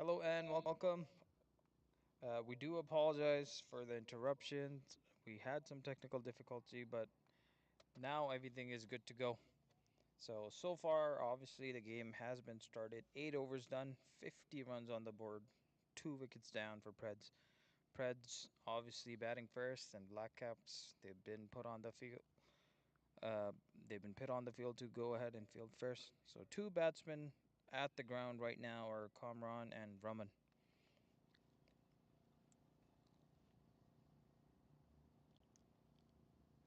Hello and welcome. We do apologize for the interruptions. We had some technical difficulty, but now everything is good to go. So far, obviously, the game has been started. 8 overs done, 50 runs on the board, 2 wickets down for Preds. Preds obviously batting first, and BLACKCAPS they've been put on the field. They've been put on the field to go ahead and field first. So two batsmen at the ground right now are Kamran and Raman.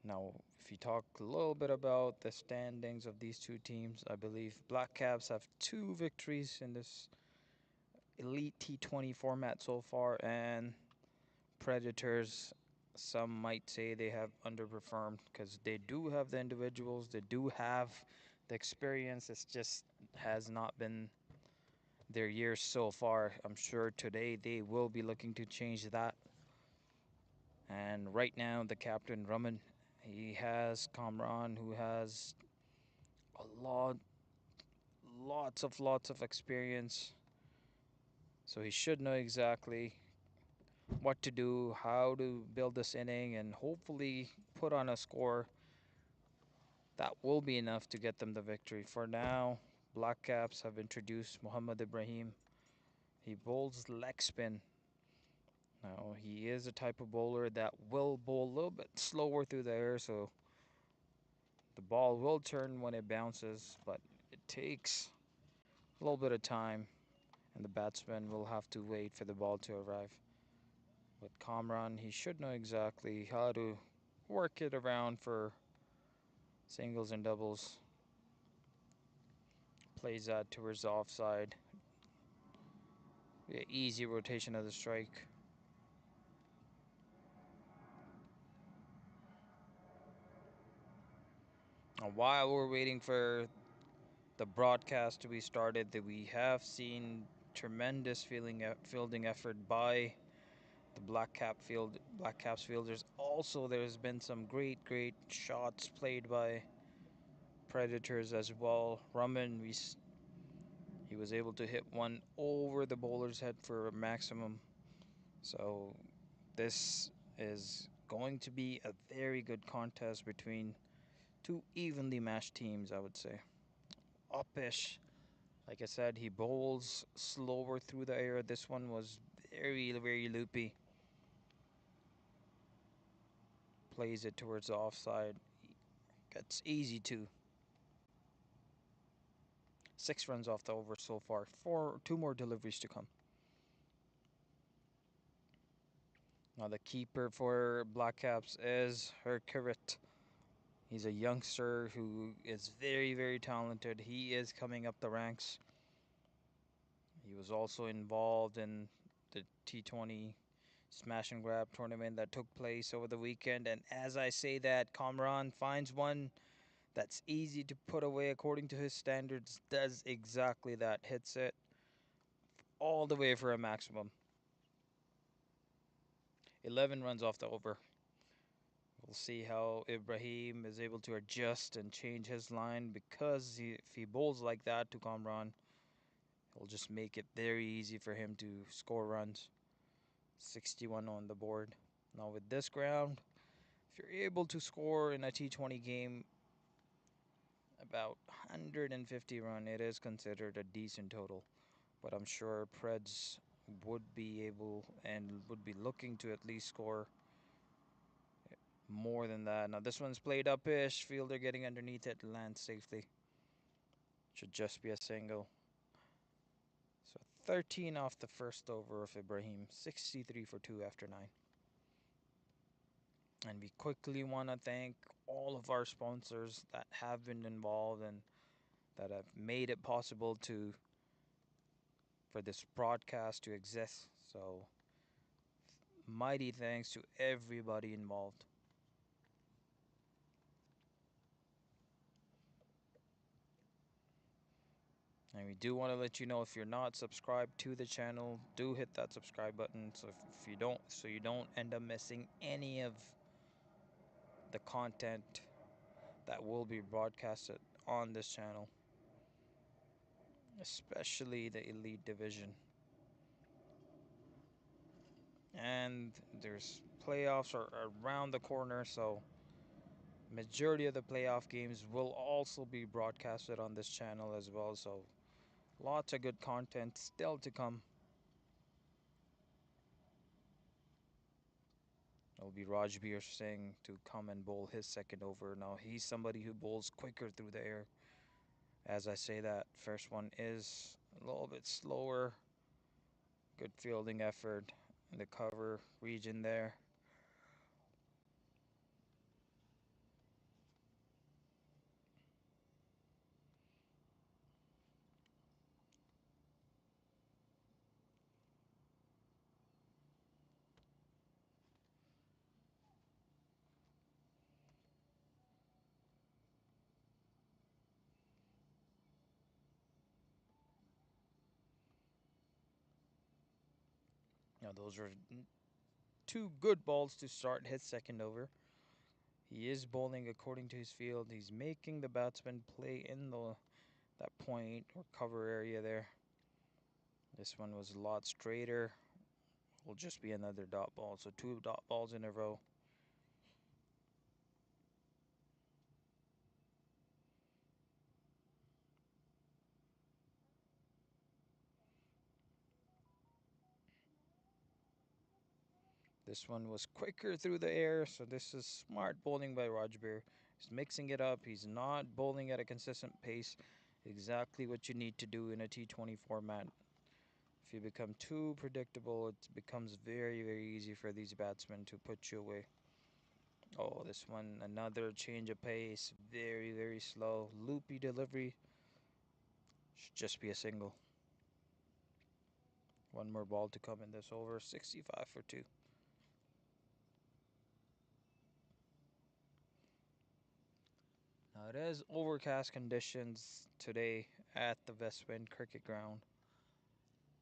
Now, if you talk a little bit about the standings of these two teams, I believe Black Caps have 2 victories in this Elite T20 format so far, and Predators, some might say they have underperformed because they do have the individuals, they do have the experience. It just has not been their years so far. I'm sure today they will be looking to change that. And right now, the captain, Raman, he has Kamran, who has a lots of experience, so he should know exactly what to do, how to build this inning, and hopefully put on a score that will be enough to get them the victory. For now, Black Caps have introduced Muhammad Ibrahim. He bowls leg spin. Now, he is a type of bowler that will bowl a little bit slower through the air, so the ball will turn when it bounces, but it takes a little bit of time, and the batsman will have to wait for the ball to arrive. But Kamran, he should know exactly how to work it around for singles and doubles. Plays that towards the offside. Yeah, easy rotation of the strike. Now, while we're waiting for the broadcast to be started, that we have seen tremendous fielding effort by the Black Caps fielders. Also, there's been some great shots played by Predators as well. Raman, he was able to hit one over the bowler's head for a maximum. So this is going to be a very good contest between two evenly matched teams, I would say. Uppish, like I said, he bowls slower through the air. This one was very loopy. Plays it towards the offside. Gets easy too. 6 runs off the over so far. Two more deliveries to come. Now the keeper for Black Caps is Herkirit. He's a youngster who is very talented. He is coming up the ranks. He was also involved in the T20 smash and grab tournament that took place over the weekend. And as I say that, Kamran finds one that's easy to put away according to his standards. Does exactly that. Hits it all the way for a maximum. 11 runs off the over. We'll see how Ibrahim is able to adjust and change his line, because if he bowls like that to Kamran, he'll just make it very easy for him to score runs. 61 on the board. Now with this ground, if you're able to score in a T20 game about 150 run, it is considered a decent total. But I'm sure Preds would be able and would be looking to at least score more than that. Now this one's played up-ish. Fielder getting underneath it, lands safely. Should just be a single. So 13 off the first over of Ibrahim. 63 for 2 after 9. And we quickly want to thank all of our sponsors that have been involved and that have made it possible for this broadcast to exist. So mighty thanks to everybody involved. And we do want to let you know, if you're not subscribed to the channel, do hit that subscribe button if you don't, so you don't end up missing any of the content that will be broadcasted on this channel, especially the Elite Division. and there's playoffs are around the corner, so majority of the playoff games will also be broadcasted on this channel as well. So lots of good content still to come. It'll be Rajbir Singh to come and bowl his second over. Now he's somebody who bowls quicker through the air. As I say that, first one is a little bit slower. Good fielding effort in the cover region there. Now those are two good balls to start his second over. He is bowling according to his field. He's making the batsman play in that point or cover area there. This one was a lot straighter. Will just be another dot ball. So two dot balls in a row. This one was quicker through the air, so this is smart bowling by Rajbir. He's mixing it up. He's not bowling at a consistent pace. Exactly what you need to do in a T20 format. If you become too predictable, it becomes very, very easy for these batsmen to put you away. Oh, this one, another change of pace. Very, very slow. Loopy delivery. Should just be a single. One more ball to come in this over. 65 for 2. Now it is overcast conditions today at the Westwind cricket ground.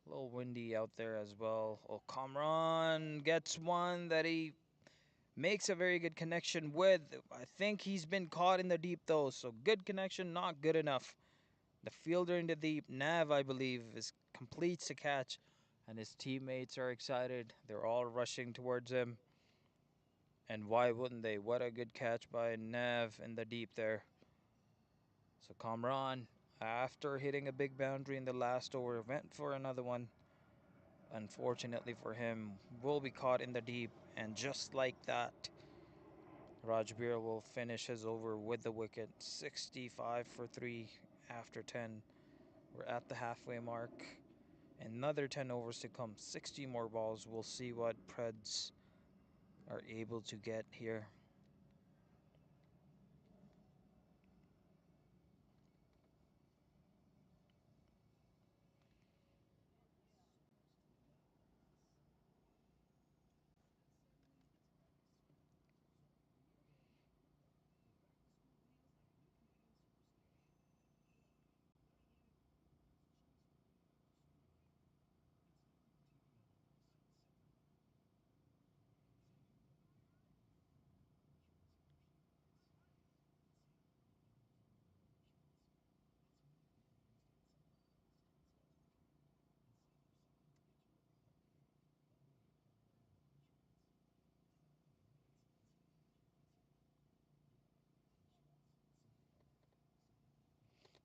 A little windy out there as well. Oh, Kamran gets one that he makes a very good connection with. I think he's been caught in the deep though, so good connection, not good enough. The fielder in the deep, Nav, I believe, completes the catch, and his teammates are excited. They're all rushing towards him. And why wouldn't they? What a good catch by Nav in the deep there. So Kamran, after hitting a big boundary in the last over, went for another one. Unfortunately for him, will be caught in the deep, and just like that, Rajbir will finish his over with the wicket. 65 for 3 after 10. We're at the halfway mark. Another 10 overs to come. 60 more balls. We'll see what Preds are able to get here.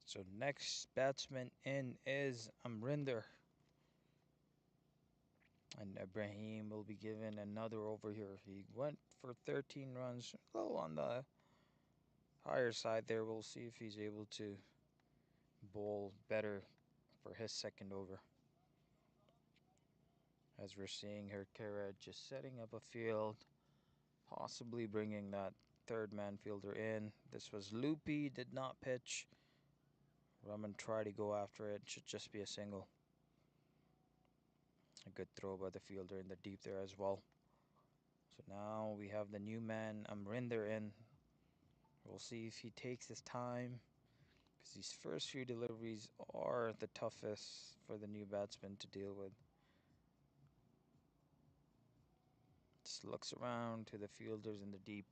So next batsman in is Amrinder. And Ibrahim will be given another over here. He went for 13 runs. A little on the higher side there. We'll see if he's able to bowl better for his second over. As we're seeing here, Kara just setting up a field, possibly bringing that third man fielder in. This was loopy, did not pitch. Raman tried to go after it. Should just be a single. A good throw by the fielder in the deep there as well. So now we have the new man Amrinder in. We'll see if he takes his time, because these first few deliveries are the toughest for the new batsman to deal with. Just looks around to the fielders in the deep.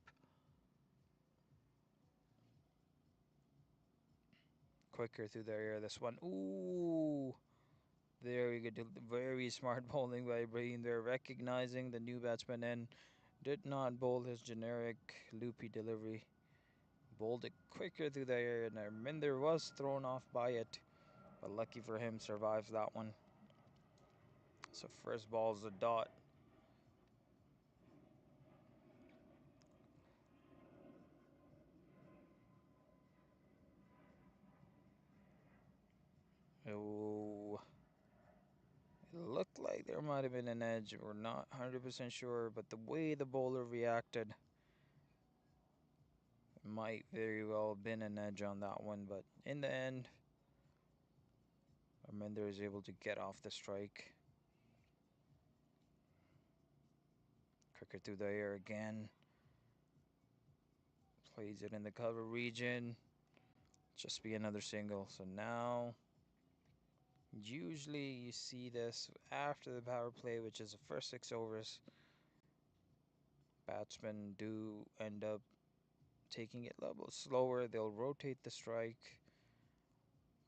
Quicker through the air. This one, ooh, Very good, very smart bowling by Ibrahim there, recognizing the new batsman and did not bowl his generic loopy delivery. Bowled it quicker through the air, and Arminder was thrown off by it, but lucky for him, survives that one. So first ball's a dot. Oh, it looked like there might have been an edge. We're not 100% sure, but the way the bowler reacted might very well have been an edge on that one. But in the end, Arminder is able to get off the strike. Quicker through the air again. Plays it in the cover region. Just be another single. So now, usually you see this after the power play, which is the first 6 overs. Batsmen do end up taking it a little slower. They'll rotate the strike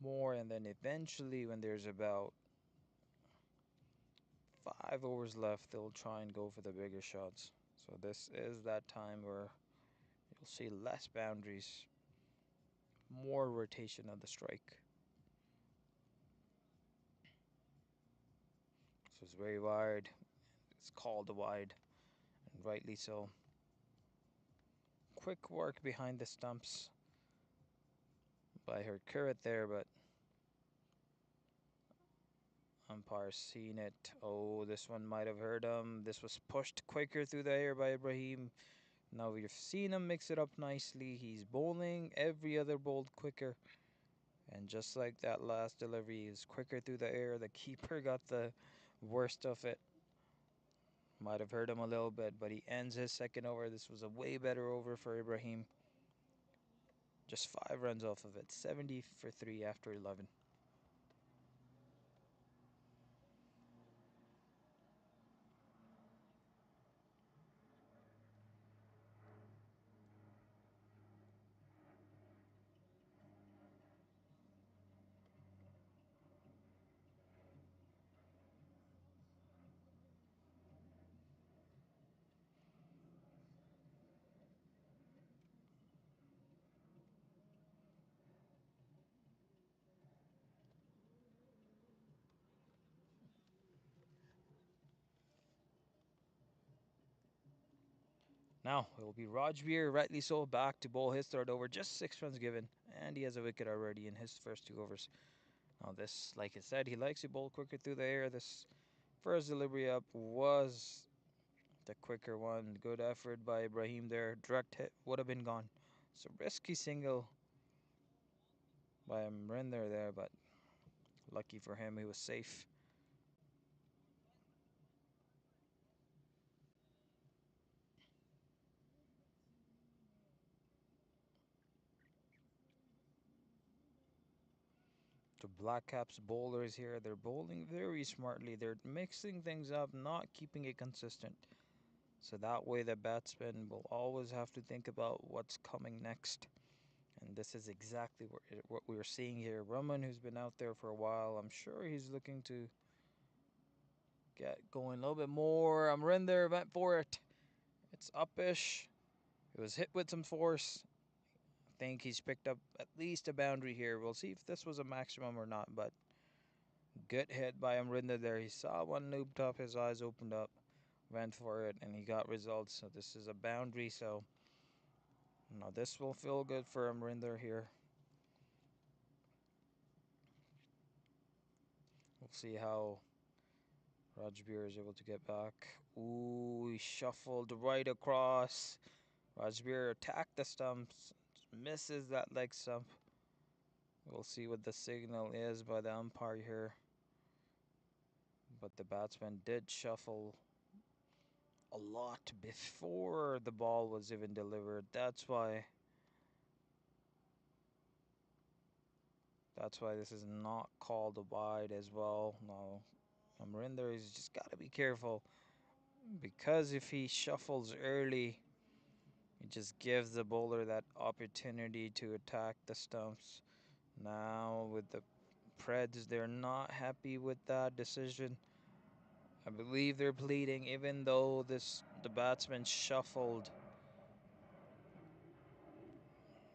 more, and then eventually, when there's about 5 overs left, they'll try and go for the bigger shots. So this is that time where you'll see less boundaries, more rotation of the strike. So it's very wide. It's called a wide, and rightly so. Quick work behind the stumps by her current there, but umpire seen it. Oh, this one might have hurt him. This was pushed quicker through the air by Ibrahim. Now we've seen him mix it up nicely. He's bowling every other bowl quicker. And just like that last delivery, is quicker through the air. The keeper got the worst of it. Might have hurt him a little bit, but he ends his second over. This was a way better over for Ibrahim. Just 5 runs off of it. 70 for 3 after 11. Now it will be Rajbir, rightly so, back to bowl his third over. Just 6 runs given, and he has a wicket already in his first 2 overs. Now this, like I said, he likes to bowl quicker through the air. This first delivery up was the quicker one. Good effort by Ibrahim there. Direct hit would have been gone. So risky single by Amrinder there, but lucky for him, he was safe. The BLACKCAPS bowlers here, they're bowling very smartly. They're mixing things up, not keeping it consistent. So that way the batsman will always have to think about what's coming next. And this is exactly what we're seeing here. Raman, who's been out there for a while, I'm sure he's looking to get going a little bit more. Amrinder went for it. It's upish. It was hit with some force. I think he's picked up at least a boundary here. We'll see if this was a maximum or not, but good hit by Amrinder there. He saw one looped up, his eyes opened up, went for it, and he got results. So this is a boundary, so now this will feel good for Amrinder here. We'll see how Rajbir is able to get back. Ooh, he shuffled right across. Rajbir attacked the stumps, misses that leg stump. We'll see what the signal is by the umpire here. But the batsman did shuffle a lot before the ball was even delivered. That's why this is not called a wide as well. No, Amrinder has just got to be careful, because if he shuffles early, it just gives the bowler that opportunity to attack the stumps. Now with the Preds, they're not happy with that decision. I believe they're pleading, even though the batsman shuffled.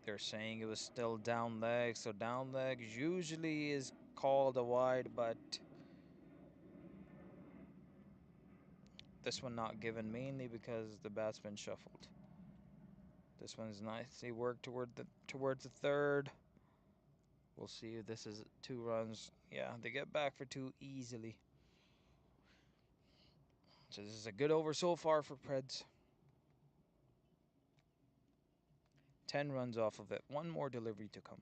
They're saying it was still down leg, so down leg usually is called a wide, but this one not given mainly because the batsman shuffled. This one's nicely worked towards the third. We'll see if this is 2 runs. Yeah, they get back for 2 easily. So this is a good over so far for Preds. 10 runs off of it. One more delivery to come.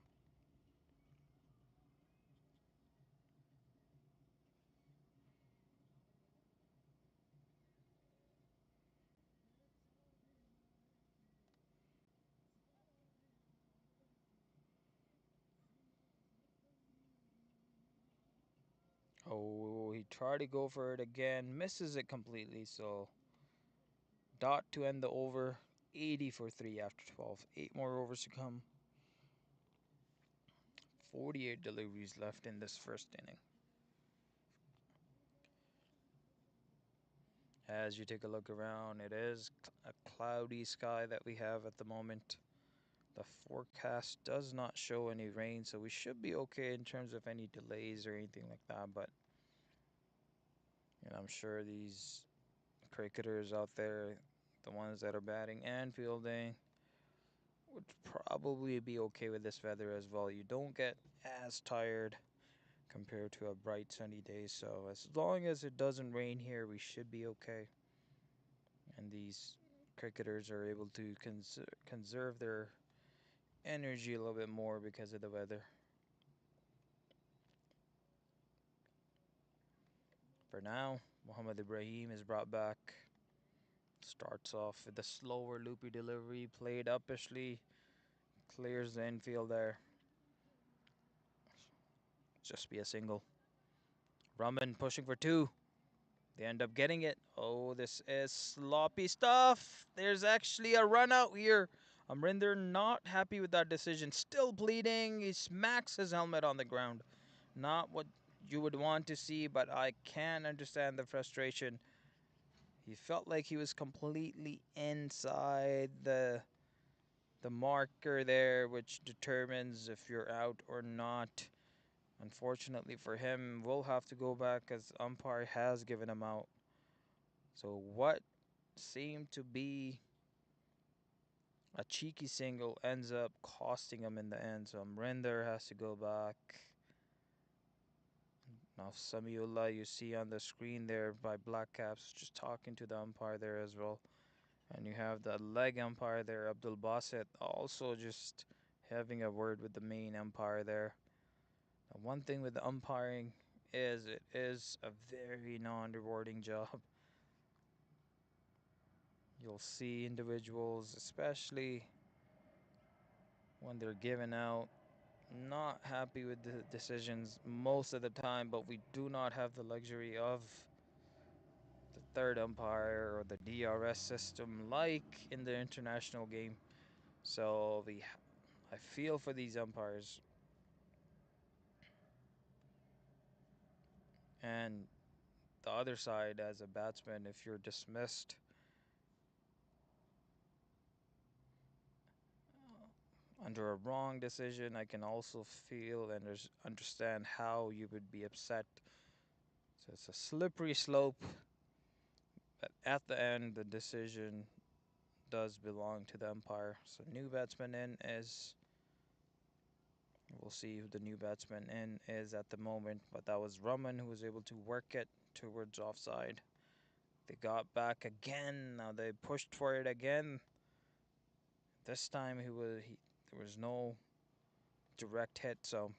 Oh, he tried to go for it again. Misses it completely. So dot to end the over. 80 for 3 after 12. 8 more overs to come. 48 deliveries left in this first inning. As you take a look around, it is a cloudy sky that we have at the moment. The forecast does not show any rain, so we should be okay in terms of any delays or anything like that. But I'm sure these cricketers out there, the ones that are batting and fielding, would probably be okay with this weather as well. You don't get as tired compared to a bright sunny day, so as long as it doesn't rain here, we should be okay. And these cricketers are able to conserve their energy a little bit more because of the weather. For now, Muhammad Ibrahim is brought back. Starts off with a slower loopy delivery, played uppishly, clears the infield there. Just be a single. Raman pushing for 2. They end up getting it. Oh, this is sloppy stuff. There's actually a run out here. Amrinder not happy with that decision. Still bleeding. He smacks his helmet on the ground. Not what you would want to see, but I can understand the frustration. He felt like he was completely inside the marker there, which determines if you're out or not. Unfortunately for him, we'll have to go back as umpire has given him out. So what seemed to be a cheeky single ends up costing him in the end. So Amrinder has to go back. Now Samiullah, you see on the screen there by BLACKCAPS, just talking to the umpire there as well. And you have the leg umpire there, Abdul Basit, also just having a word with the main umpire there. Now, one thing with the umpiring is it is a very non-rewarding job. You'll see individuals, especially when they're given out, not happy with the decisions most of the time, but we do not have the luxury of the third umpire or the DRS system like in the international game. So I feel for these umpires. And the other side, as a batsman, if you're dismissed, under a wrong decision, I can also feel and understand how you would be upset. So it's a slippery slope, but at the end, the decision does belong to the umpire. So new batsman in is, we'll see who the new batsman in is at the moment, but that was Raman who was able to work it towards offside. They got back again. Now they pushed for it again. This time there was no direct hit, so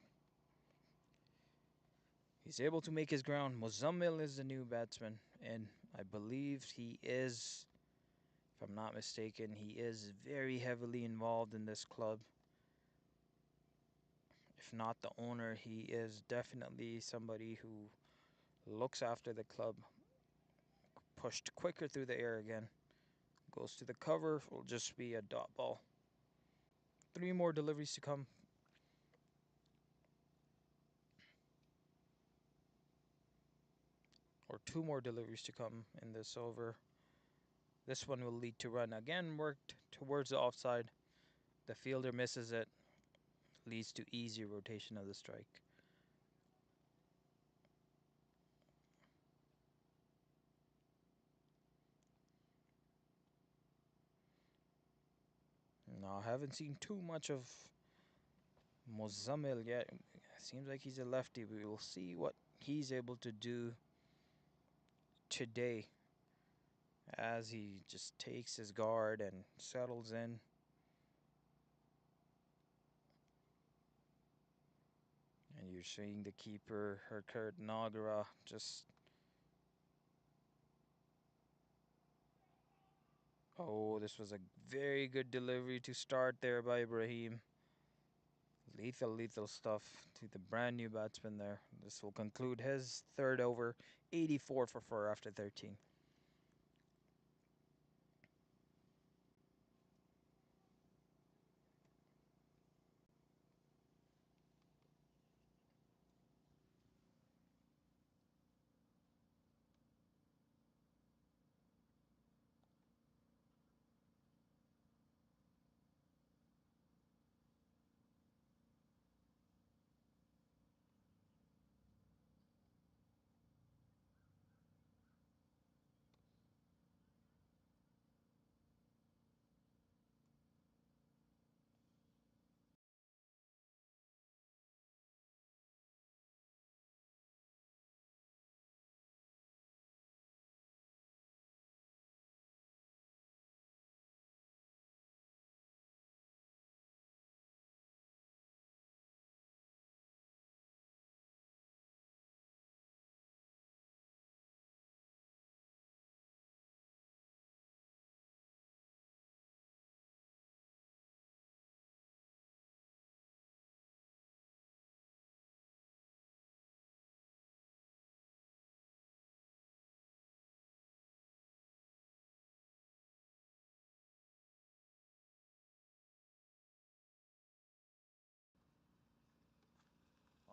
he's able to make his ground. Muzammil is the new batsman, and I believe he is, if I'm not mistaken, he is very heavily involved in this club. If not the owner, he is definitely somebody who looks after the club. Pushed quicker through the air again. Goes to the cover, will just be a dot ball. 3 more deliveries to come. 2 more deliveries to come in this over. This one will lead to run. Again, worked towards the offside. The fielder misses it. Leads to easy rotation of the strike. Now, I haven't seen too much of Mozamil yet. Seems like he's a lefty. We will see what he's able to do today as he just takes his guard and settles in. And you're seeing the keeper, Herkert Nagara, just... Oh, this was a very good delivery to start there by Ibrahim. Lethal, lethal stuff to the brand new batsman there. This will conclude his third over, 84 for 4 after 13.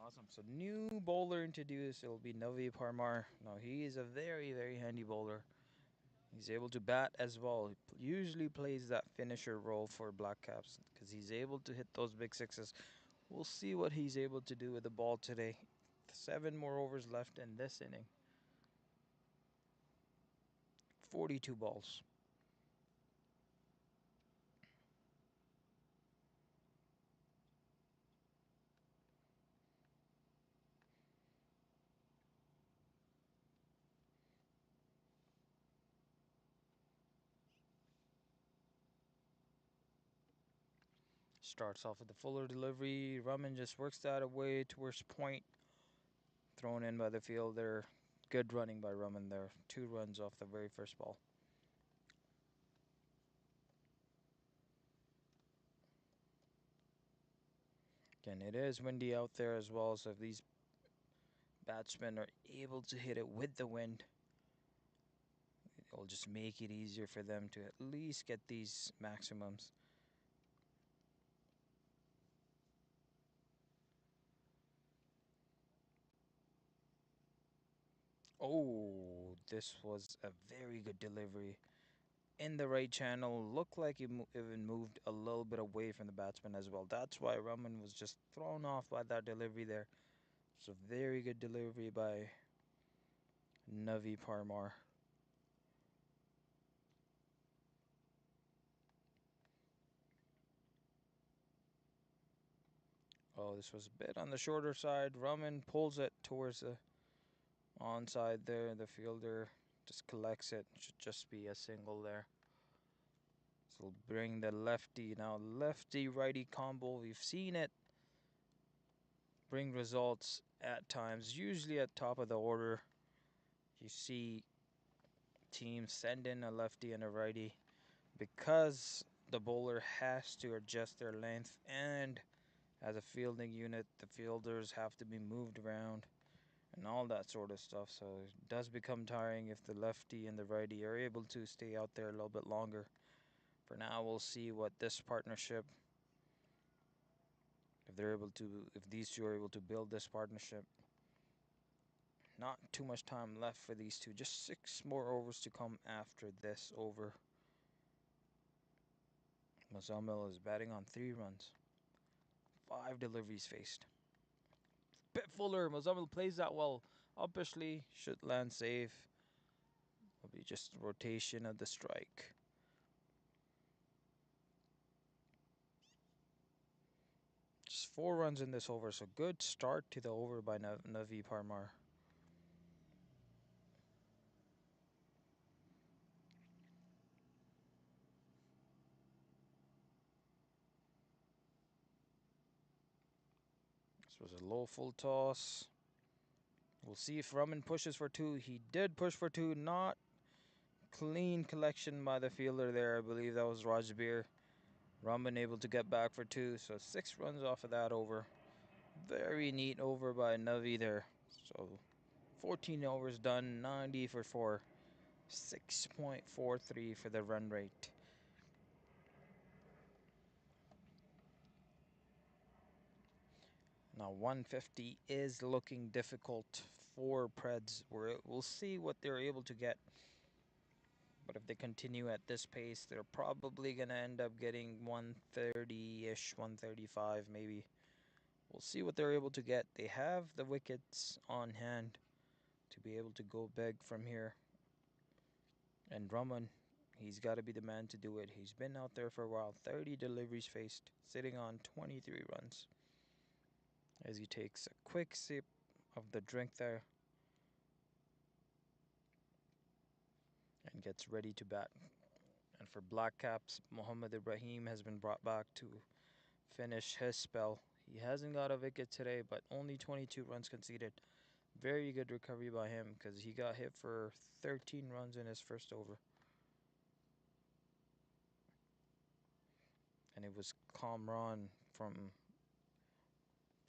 Awesome. So new bowler introduced. It'll be Navi Parmar. Now he is a very, very handy bowler. He's able to bat as well. He usually plays that finisher role for BLACKCAPS because he's able to hit those big sixes. We'll see what he's able to do with the ball today. 7 more overs left in this inning. 42 balls. Starts off with the fuller delivery. Raman just works that away towards point. Thrown in by the fielder. Good running by Raman there. 2 runs off the very first ball. Again, it is windy out there as well, so if these batsmen are able to hit it with the wind, it'll just make it easier for them to at least get these maximums. Oh, this was a very good delivery. In the right channel, looked like it even moved a little bit away from the batsman as well. That's why Raman was just thrown off by that delivery there. It's a very good delivery by Navi Parmar. Oh, this was a bit on the shorter side. Raman pulls it towards the onside there. The fielder just collects it. Should just be a single there. So we'll bring the lefty. Now lefty righty combo. We've seen it bring results at times. Usually at top of the order, you see teams send in a lefty and a righty because the bowler has to adjust their length, and as a fielding unit, the fielders have to be moved around and all that sort of stuff. So it does become tiring if the lefty and the righty are able to stay out there a little bit longer. For now, we'll see what this partnership, if they're able to, if these two are able to build this partnership. Not too much time left for these two. Just 6 more overs to come after this over. Muzammil is batting on 3 runs. 5 deliveries faced. Bit fuller. Muzammil plays that well. Uppishly should land safe. Will be just rotation of the strike. Just 4 runs in this over, so good start to the over by Navi Parmar. This was a low full toss. We'll see if Raman pushes for 2. He did push for 2. Not clean collection by the fielder there. I believe that was Rajbir. Raman able to get back for 2. So 6 runs off of that over. Very neat over by Navi there. So 14 overs done, 90 for 4. 6.43 for the run rate. Now 150 is looking difficult for Preds. We'll see what they're able to get. But if they continue at this pace, they're probably going to end up getting 130-ish, 135 maybe. We'll see what they're able to get. They have the wickets on hand to be able to go big from here. And Drummond, he's got to be the man to do it. He's been out there for a while. 30 deliveries faced, sitting on 23 runs. As he takes a quick sip of the drink there and gets ready to bat. And for BLACKCAPS, Mohammad Ibrahim has been brought back to finish his spell. He hasn't got a wicket today, but only 22 runs conceded. Very good recovery by him because he got hit for 13 runs in his first over. And it was Kamran from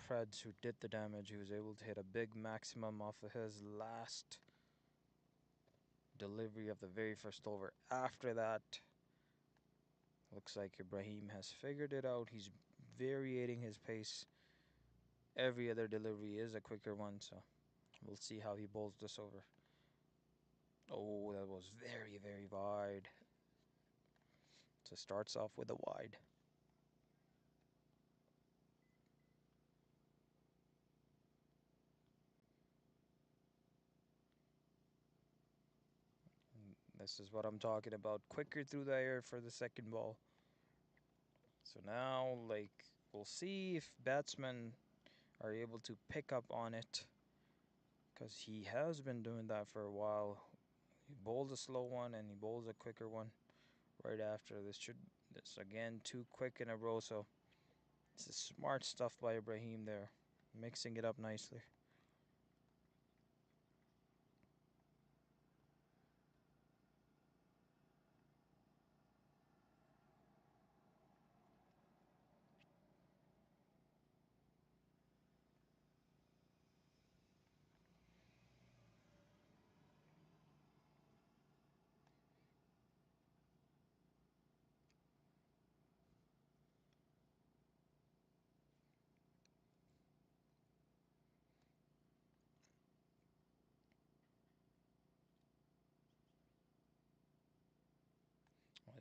Preds who did the damage. He was able to hit a big maximum off of his last delivery of the very first over. After that, looks like Ibrahim has figured it out. He's varying his pace. Every other delivery is a quicker one, so we'll see how he bowls this over. Oh, that was very, very wide. So starts off with a wide. This is what I'm talking about. Quicker through the air for the second ball. So now, like, we'll see if batsmen are able to pick up on it, because he has been doing that for a while. He bowls a slow one and he bowls a quicker one right after. This again, 2 quick in a row, so this is smart stuff by Ibrahim there, mixing it up nicely.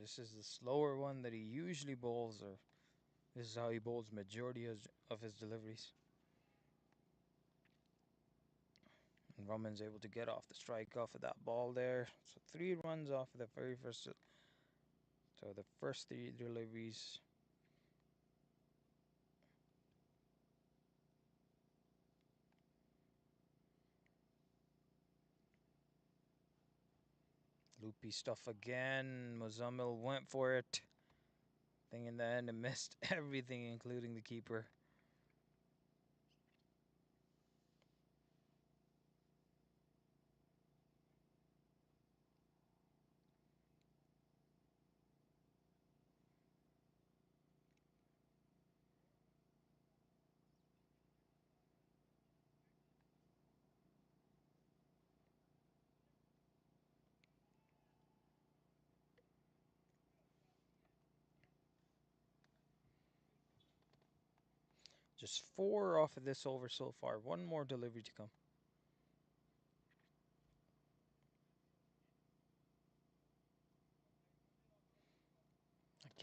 This is the slower one that he usually bowls, or this is how he bowls majority of his deliveries. And Roman's able to get off the strike off of that ball there. So 3 runs off of the very first. So the first 3 deliveries. Loopy stuff again. Muzammil went for it. Thing in the end, it missed everything, including the keeper. Just 4 off of this over so far. 1 more delivery to come.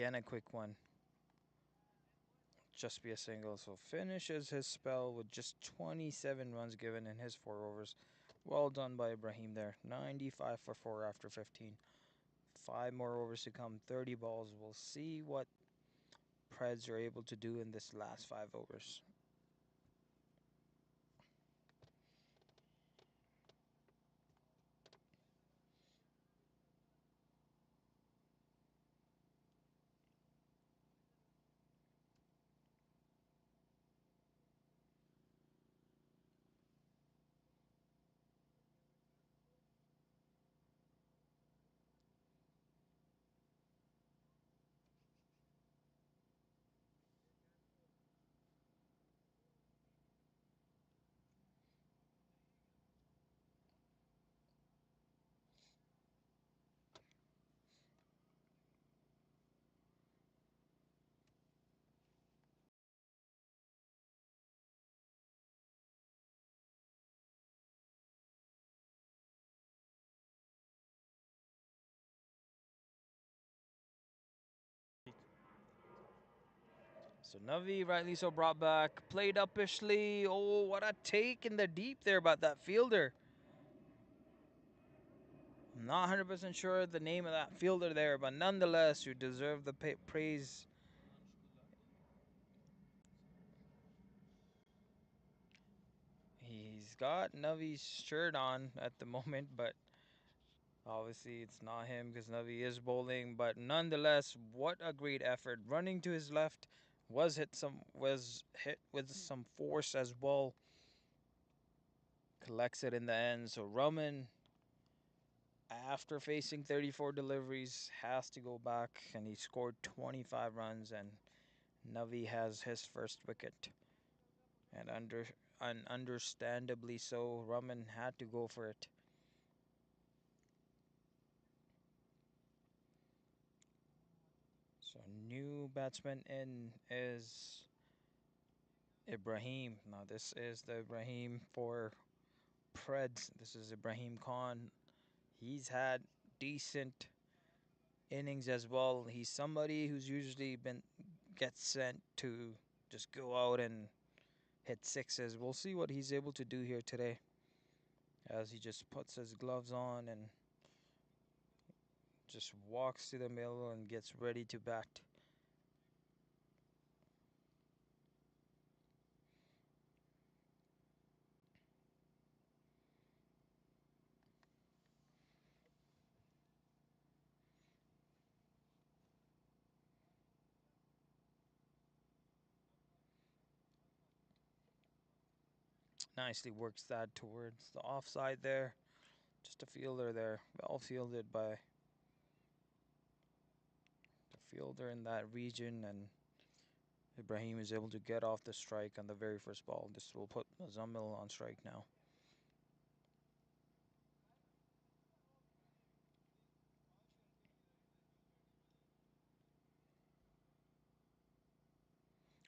Again, a quick one. Just be a single. So finishes his spell with just 27 runs given in his 4 overs. Well done by Ibrahim there. 95 for 4 after 15. 5 more overs to come. 30 balls. We'll see what Preds are able to do in this last 5 overs. So Navi, rightly so, brought back. Played uppishly. Oh, what a take in the deep there about that fielder. I'm not 100% sure the name of that fielder there, but nonetheless, you deserve the praise. He's got Navi's shirt on at the moment, but obviously it's not him because Navi is bowling. But nonetheless, what a great effort! Running to his left, was hit with some force as well. Collects it in the end. So Raman, after facing 34 deliveries, has to go back, and he scored 25 runs, and Navi has his first wicket. And understandably so, Raman had to go for it. So new batsman in is Ibrahim. Now this is the Ibrahim for Preds. This is Ibrahim Khan. He's had decent innings as well. He's somebody who's usually been gets sent to just go out and hit sixes. We'll see what he's able to do here today as he just puts his gloves on and just walks to the middle and gets ready to bat. Nicely works that towards the offside there. Just a fielder there. Well fielded by the fielder in that region, and Ibrahim is able to get off the strike on the very first ball. This will put Muzammil on strike now.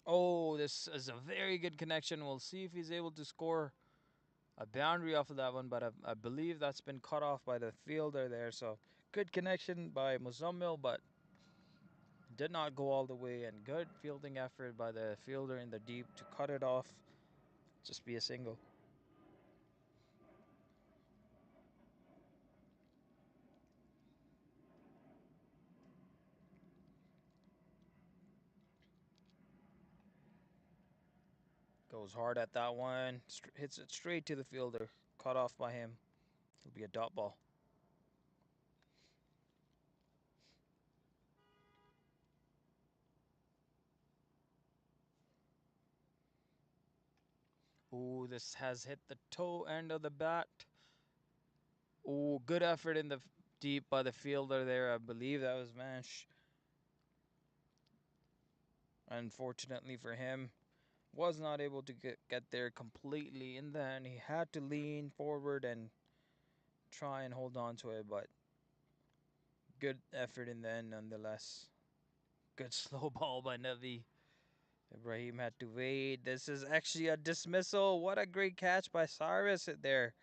Oh, this is a very good connection. We'll see if he's able to score a boundary off of that one, but I believe that's been cut off by the fielder there. So good connection by Muzammil, but did not go all the way, and good fielding effort by the fielder in the deep to cut it off. Just be a single. Goes hard at that one. Hits it straight to the fielder. Cut off by him. It'll be a dot ball. Ooh, this has hit the toe end of the bat. Ooh, good effort in the deep by the fielder there. I believe that was Mansh. Unfortunately for him, was not able to get there completely. In the end, he had to lean forward and try and hold on to it, but good effort in the end nonetheless. Good slow ball by Navi. Ibrahim had to wait. This is actually a dismissal. What a great catch by Cyrus there.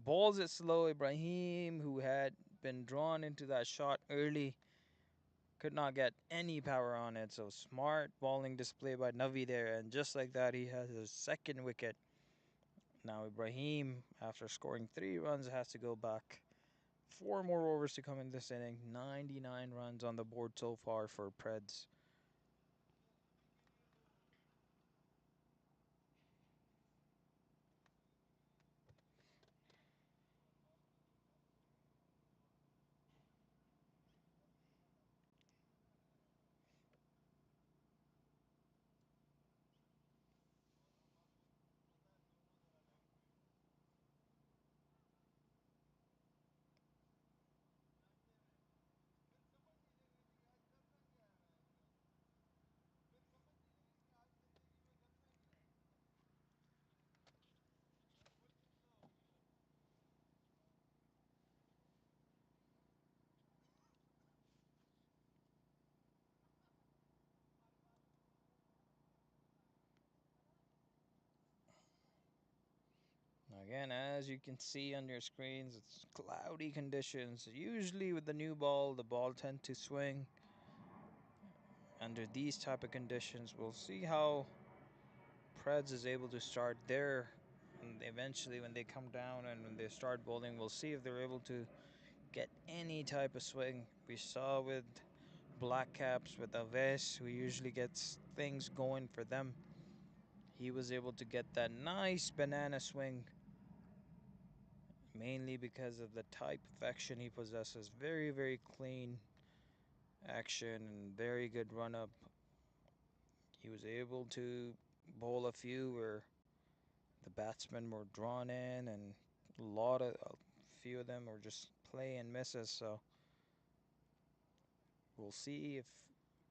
Balls it slow. Ibrahim, who had been drawn into that shot early, Could not get any power on it. So smart bowling display by Navi there. And just like that, he has his second wicket. Now Ibrahim, after scoring 3 runs, has to go back. 4 more overs to come in this inning. 99 runs on the board so far for Preds. Again, as you can see on your screens, it's cloudy conditions. Usually with the new ball tends to swing under these type of conditions. We'll see how Preds is able to start there, and eventually when they come down and when they start bowling, we'll see if they're able to get any type of swing. We saw with BLACKCAPS, with PERVEZ, who usually gets things going for them. He was able to get that nice banana swing, mainly because of the type of action he possesses. Very, very clean action and very good run up. He was able to bowl a few where the batsmen were drawn in, and a few of them were just play and misses. So we'll see if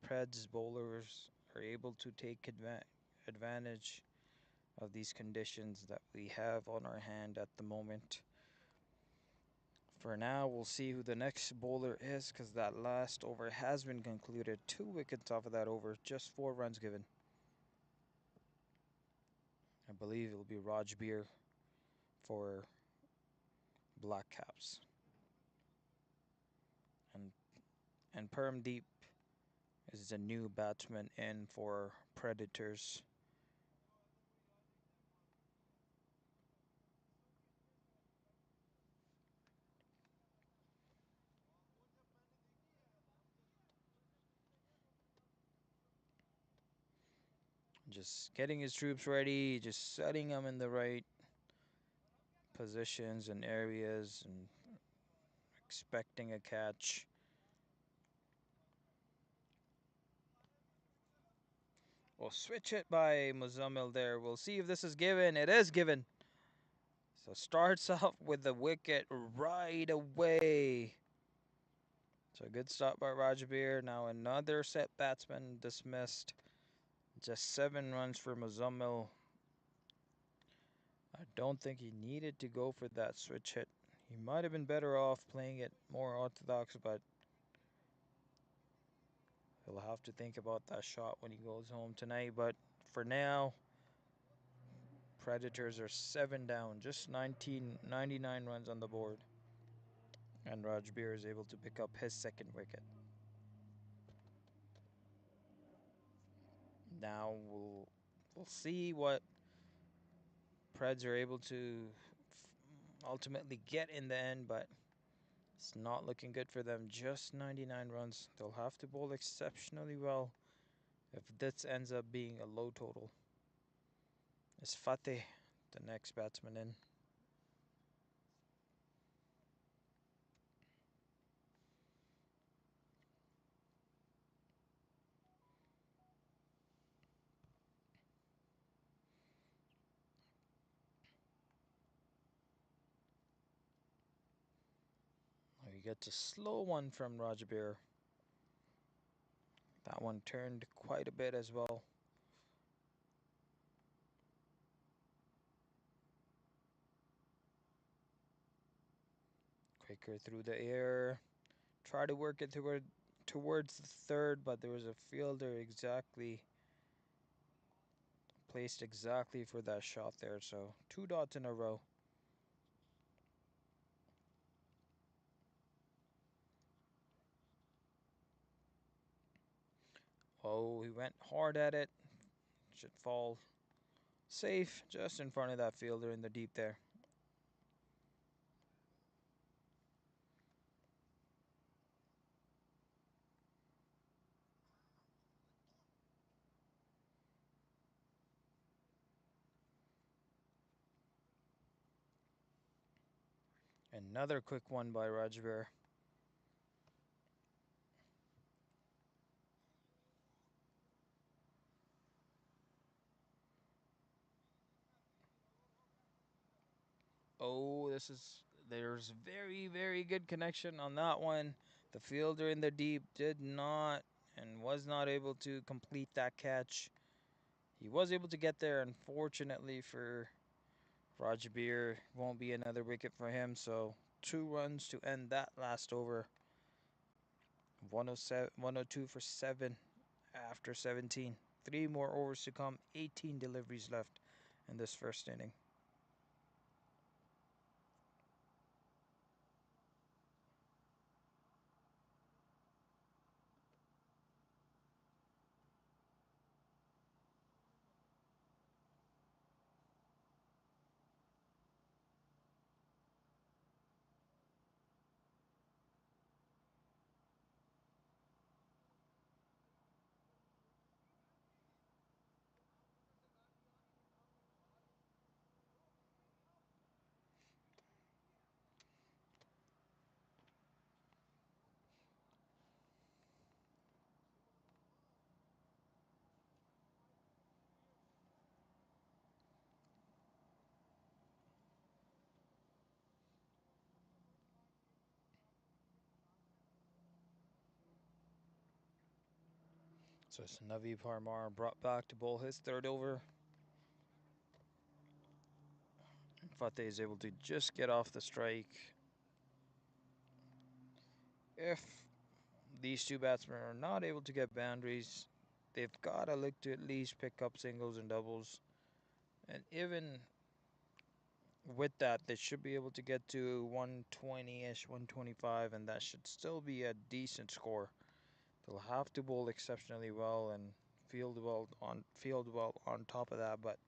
Preds bowlers are able to take advantage of these conditions that we have on our hand at the moment. For now, we'll see who the next bowler is, because that last over has been concluded. 2 wickets off of that over, just 4 runs given. I believe it'll be Rajbir for BLACKCAPS. And Permdeep is the new batsman in for Predators. Just getting his troops ready, just setting them in the right positions and areas, and expecting a catch. We'll switch it by Muzammil there. We'll see if this is given. It is given. So starts off with the wicket right away. So good stop by Rajbir. Now another set batsman dismissed. Just 7 runs for Muzammil. I don't think he needed to go for that switch hit. He might have been better off playing it more orthodox, but he'll have to think about that shot when he goes home tonight. But for now, Predators are 7 down, just 99 runs on the board. And Rajbir is able to pick up his second wicket. Now we'll see what Preds are able to ultimately get in the end, but it's not looking good for them. Just 99 runs. They'll have to bowl exceptionally well if this ends up being a low total. It's Fateh, the next batsman in. He gets a slow one from Rajbir. That one turned quite a bit as well. Quicker through the air. Try to work it towards the third, but there was a fielder placed exactly for that shot there. So 2 dots in a row. Oh, he went hard at it. Should fall safe just in front of that fielder in the deep there. Another quick one by Rajbir. Oh, there's very good connection on that one. The fielder in the deep did not and was not able to complete that catch. He was able to get there, unfortunately for Rajbir. Won't be another wicket for him, so 2 runs to end that last over. 107, 102 for 7 after 17. 3 more overs to come, 18 deliveries left in this first inning. So it's Navi Parmar brought back to bowl his third over. Fateh is able to just get off the strike. If these two batsmen are not able to get boundaries, they've got to look to at least pick up singles and doubles. And even with that, they should be able to get to 120-ish, 125, and that should still be a decent score. They'll have to bowl exceptionally well and field well on top of that, but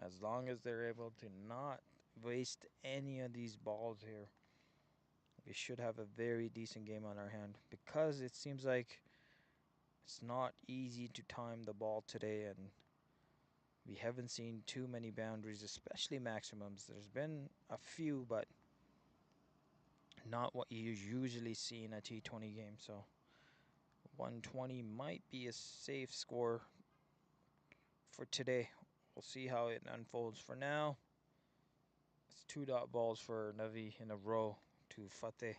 as long as they're able to not waste any of these balls here, we should have a very decent game on our hand, because it seems like it's not easy to time the ball today, and we haven't seen too many boundaries, especially maximums. There's been a few, but not what you usually see in a T20 game. So 120 might be a safe score for today. We'll see how it unfolds. For now, it's 2 dot balls for Navi in a row to Fateh.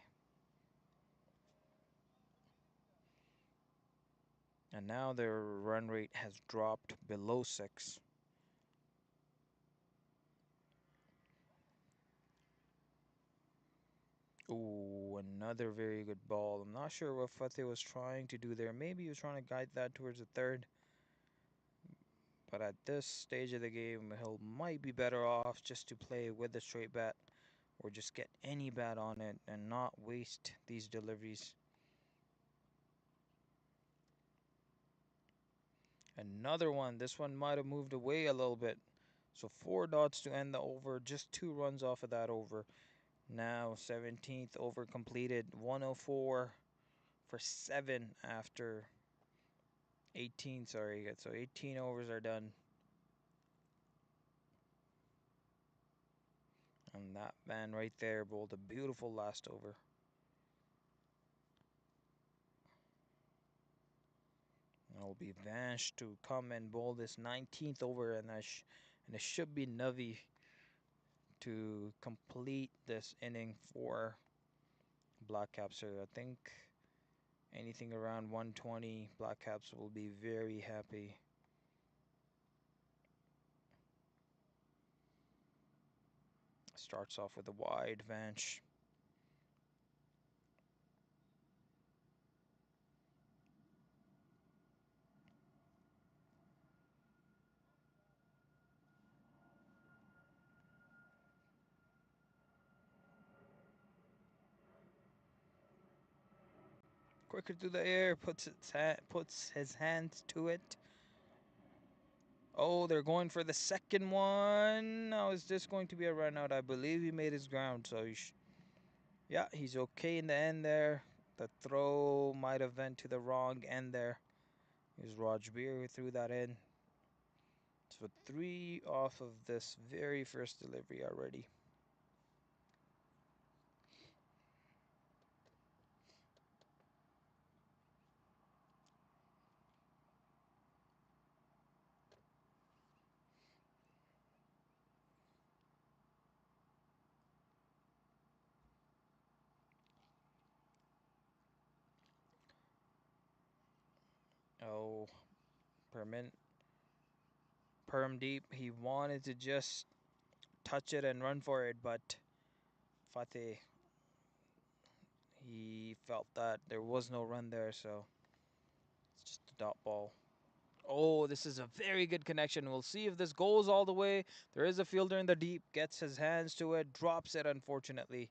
And now their run rate has dropped below 6. Ooh, another very good ball. I'm not sure what Fateh was trying to do there. Maybe he was trying to guide that towards the third. But at this stage of the game, he might be better off just to play with the straight bat, or just get any bat on it and not waste these deliveries. Another one. This one might have moved away a little bit. So 4 dots to end the over. Just 2 runs off of that over. Now 17th over completed. 104 for 7 after 18. Sorry. So 18 overs are done. And that man right there bowled a beautiful last over. It'll be Vansh to come and bowl this 19th over, and it should be Navi to complete this inning for BLACKCAPS. So I think anything around 120, BLACKCAPS will be very happy. Starts off with a wide Vansh. quicker through the air, puts his hands to it. Oh, they're going for the second one. Now, is this going to be a run out? I believe he made his ground, so yeah, he's okay in the end there. The throw might have went to the wrong end there. It was Raj Beer who threw that in. So 3 off of this very first delivery already. Oh, perm deep. He wanted to just touch it and run for it, but Fateh, he felt that there was no run there, so it's just a dot ball. Oh, this is a very good connection. We'll see if this goes all the way. There is a fielder in the deep, gets his hands to it, drops it, unfortunately.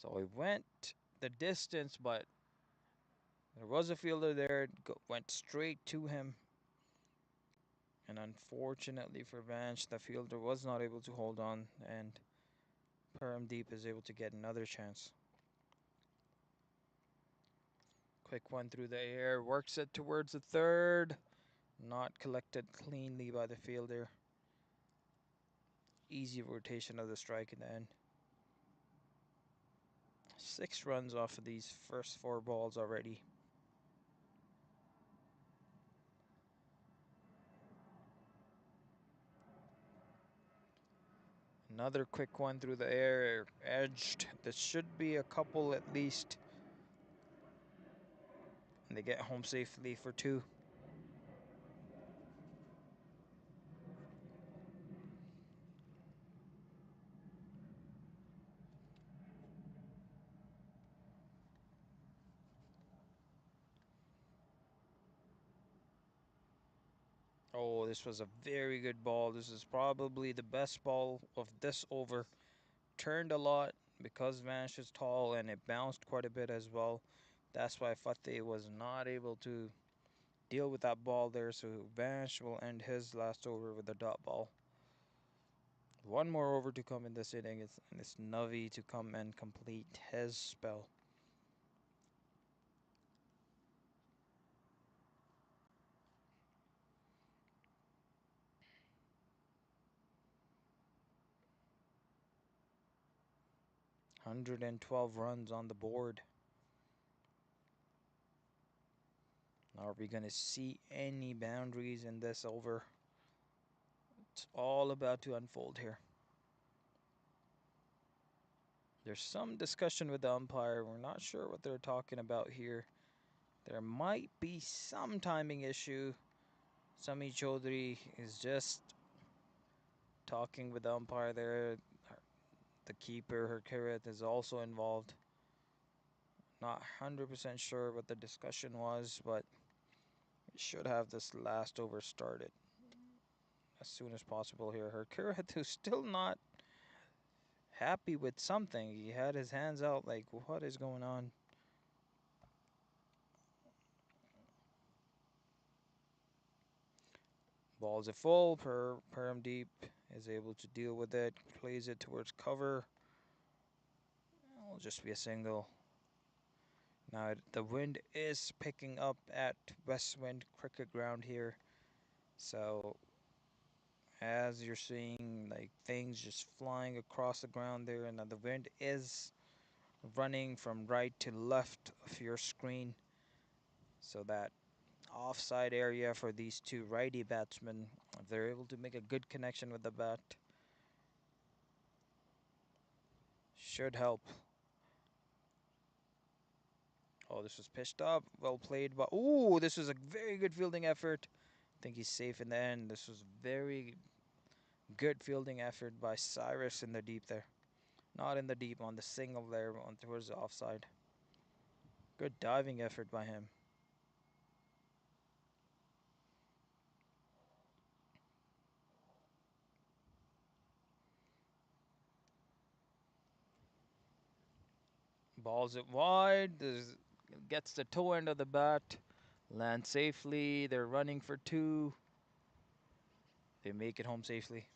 So he went the distance, but there was a fielder there, went straight to him. And unfortunately for Vanch, the fielder was not able to hold on, and Perm Deep is able to get another chance. Quick one through the air, works it towards the third. Not collected cleanly by the fielder. Easy rotation of the strike in the end. 6 runs off of these first 4 balls already. Another quick one through the air, edged. This should be a couple at least. And they get home safely for 2. Oh, this was a very good ball. This is probably the best ball of this over. Turned a lot because Vanish is tall, and it bounced quite a bit as well. That's why Fateh was not able to deal with that ball there, so Vanish will end his last over with a dot ball. 1 more over to come in this inning, and it's Navi to come and complete his spell. $112 runs on the board. Are we going to see any boundaries in this over? It's all about to unfold here. There's some discussion with the umpire. We're not sure what they're talking about here. There might be some timing issue. Sami Chaudhary is just talking with the umpire there. The keeper, Herkirat, is also involved. Not 100% sure what the discussion was, but we should have this last over started as soon as possible here. Herkirat, who's still not happy with something. He had his hands out like, what is going on? Balls are full. Perm Deep is able to deal with it. Plays it towards cover. It'll just be a single. Now the wind is picking up at Westwind cricket ground here. So as you're seeing, like, things just flying across the ground there, and the wind is running from right to left of your screen. So that offside area for these 2 righty batsmen, if they're able to make a good connection with the bat, should help. Oh, this was pitched up, well played, but ooh, this was a very good fielding effort. I think he's safe in the end. This was very good fielding effort by Cyrus in the deep there. Not in the deep, on the single there, on towards the offside. Good diving effort by him. Balls it wide. Gets the toe end of the bat. Lands safely. They're running for two. They make it home safely.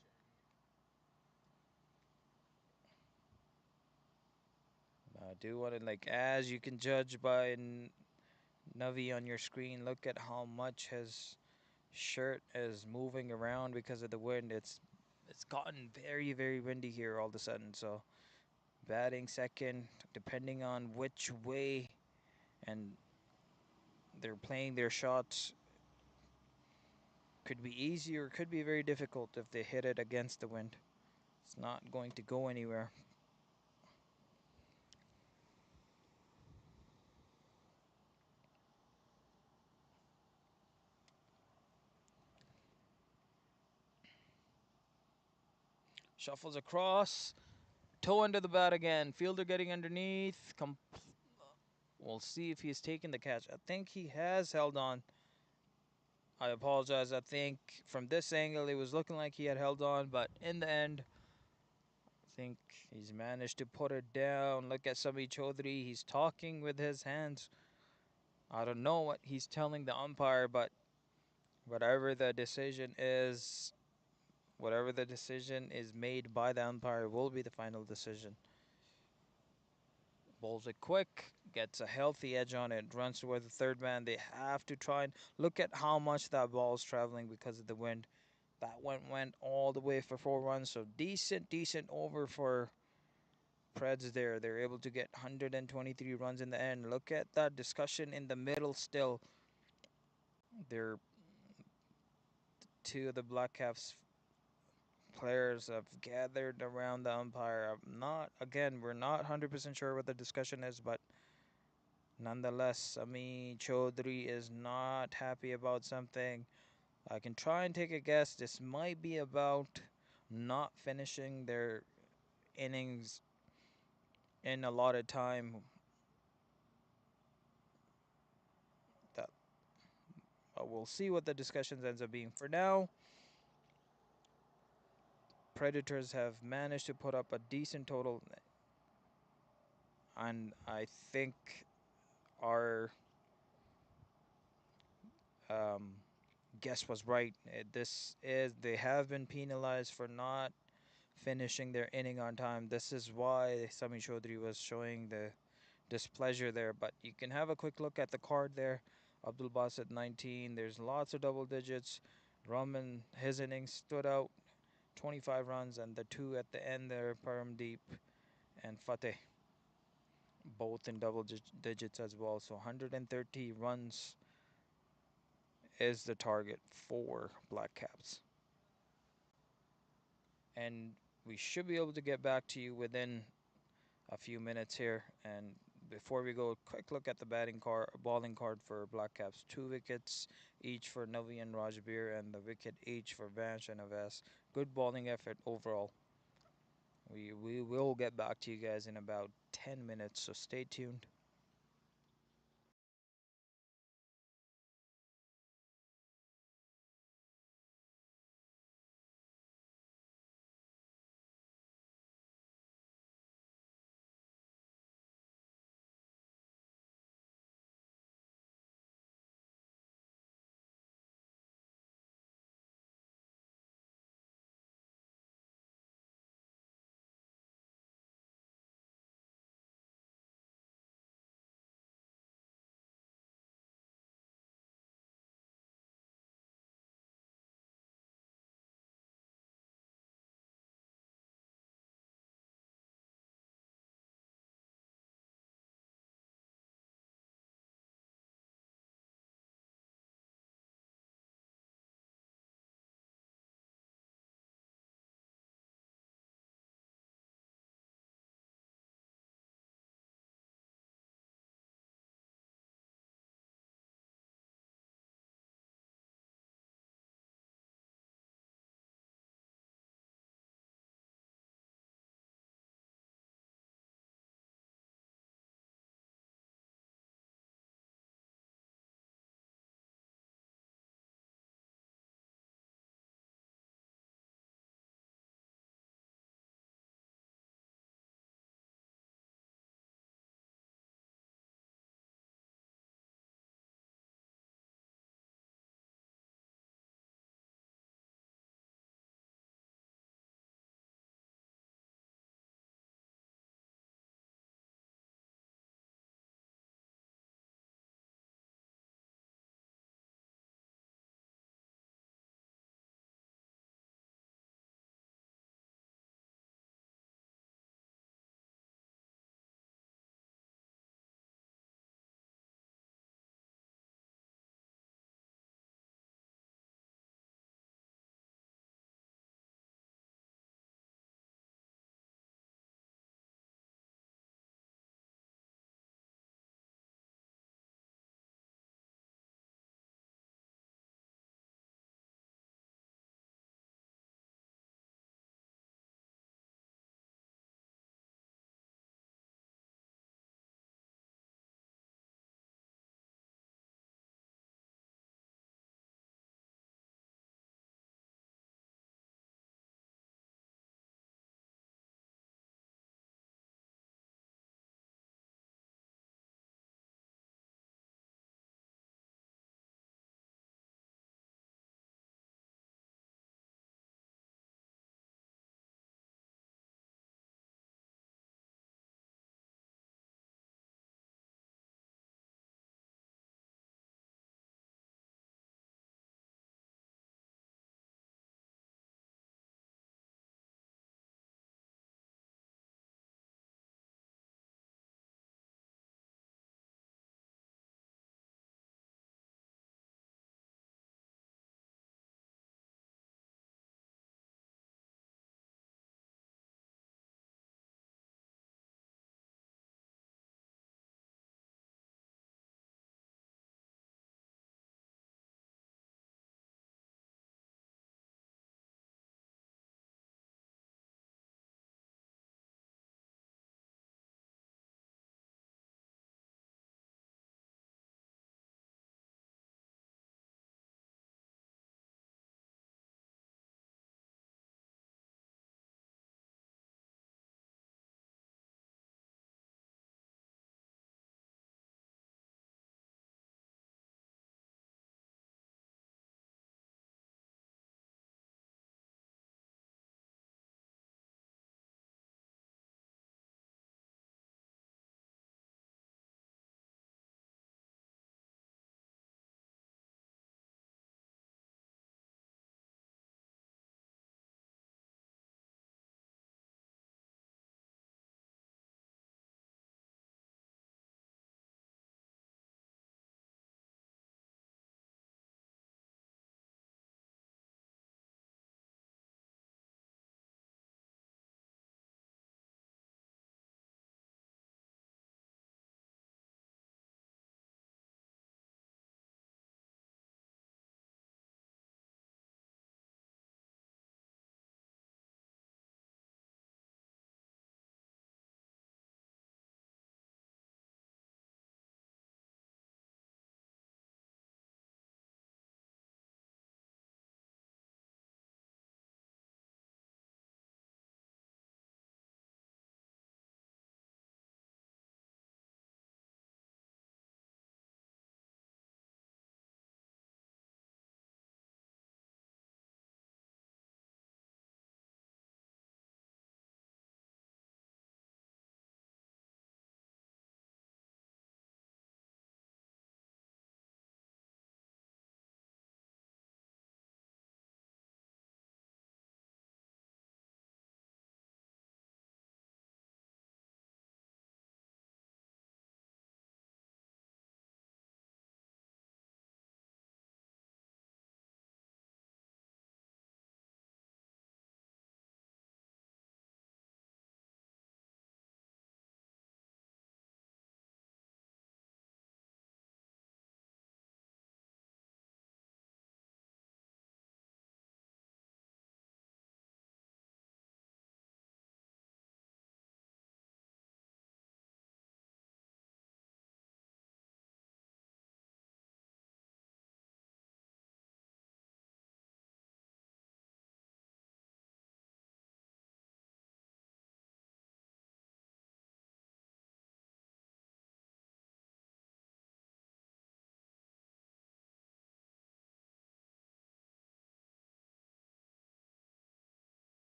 I do want to, like, as you can judge by Navi on your screen, look at how much his shirt is moving around because of the wind. It's gotten very, very windy here all of a sudden. So batting second, depending on which way and they're playing their shots, could be easy or could be very difficult if they hit it against the wind. It's not going to go anywhere. Shuffles across. Toe under the bat again. Fielder getting underneath. We'll see if he's taken the catch. I think he has held on. I apologize. I think from this angle it was looking like he had held on, but in the end, I think he's managed to put it down. Look at Sami Chaudhary. He's talking with his hands. I don't know what he's telling the umpire, but whatever the decision is, whatever the decision is made by the umpire will be the final decision. Bowls it quick, gets a healthy edge on it, runs toward the third man. They have to try and look at how much that ball is traveling because of the wind. That went all the way for 4 runs, so decent over for Preds there. They're able to get 123 runs in the end. Look at that discussion in the middle still. They're two of the BLACKCAPS players have gathered around the umpire. We're not 100% sure what the discussion is, but nonetheless, Sami Chaudhary is not happy about something. I can try and take a guess. This might be about not finishing their innings in allotted time. That we'll see what the discussions ends up being. For now, Predators have managed to put up a decent total, and I think our um, guess was right. They have been penalized for not finishing their inning on time. This is why Sami Chaudhary was showing the displeasure there. But you can have a quick look at the card there. Abdul Basit 19. There's lots of double digits. Raman, his innings stood out. 25 runs, and the two at the end there, Paramdeep and Fateh, both in double digits as well. So 130 runs is the target for BLACKCAPS. And we should be able to get back to you within a few minutes here. And before we go, quick look at the balling card for BLACKCAPS. 2 wickets each for Navi and Rajbir, and the wicket each for Vansh and Avas. Good bowling effort overall. We will get back to you guys in about 10 minutes, so stay tuned.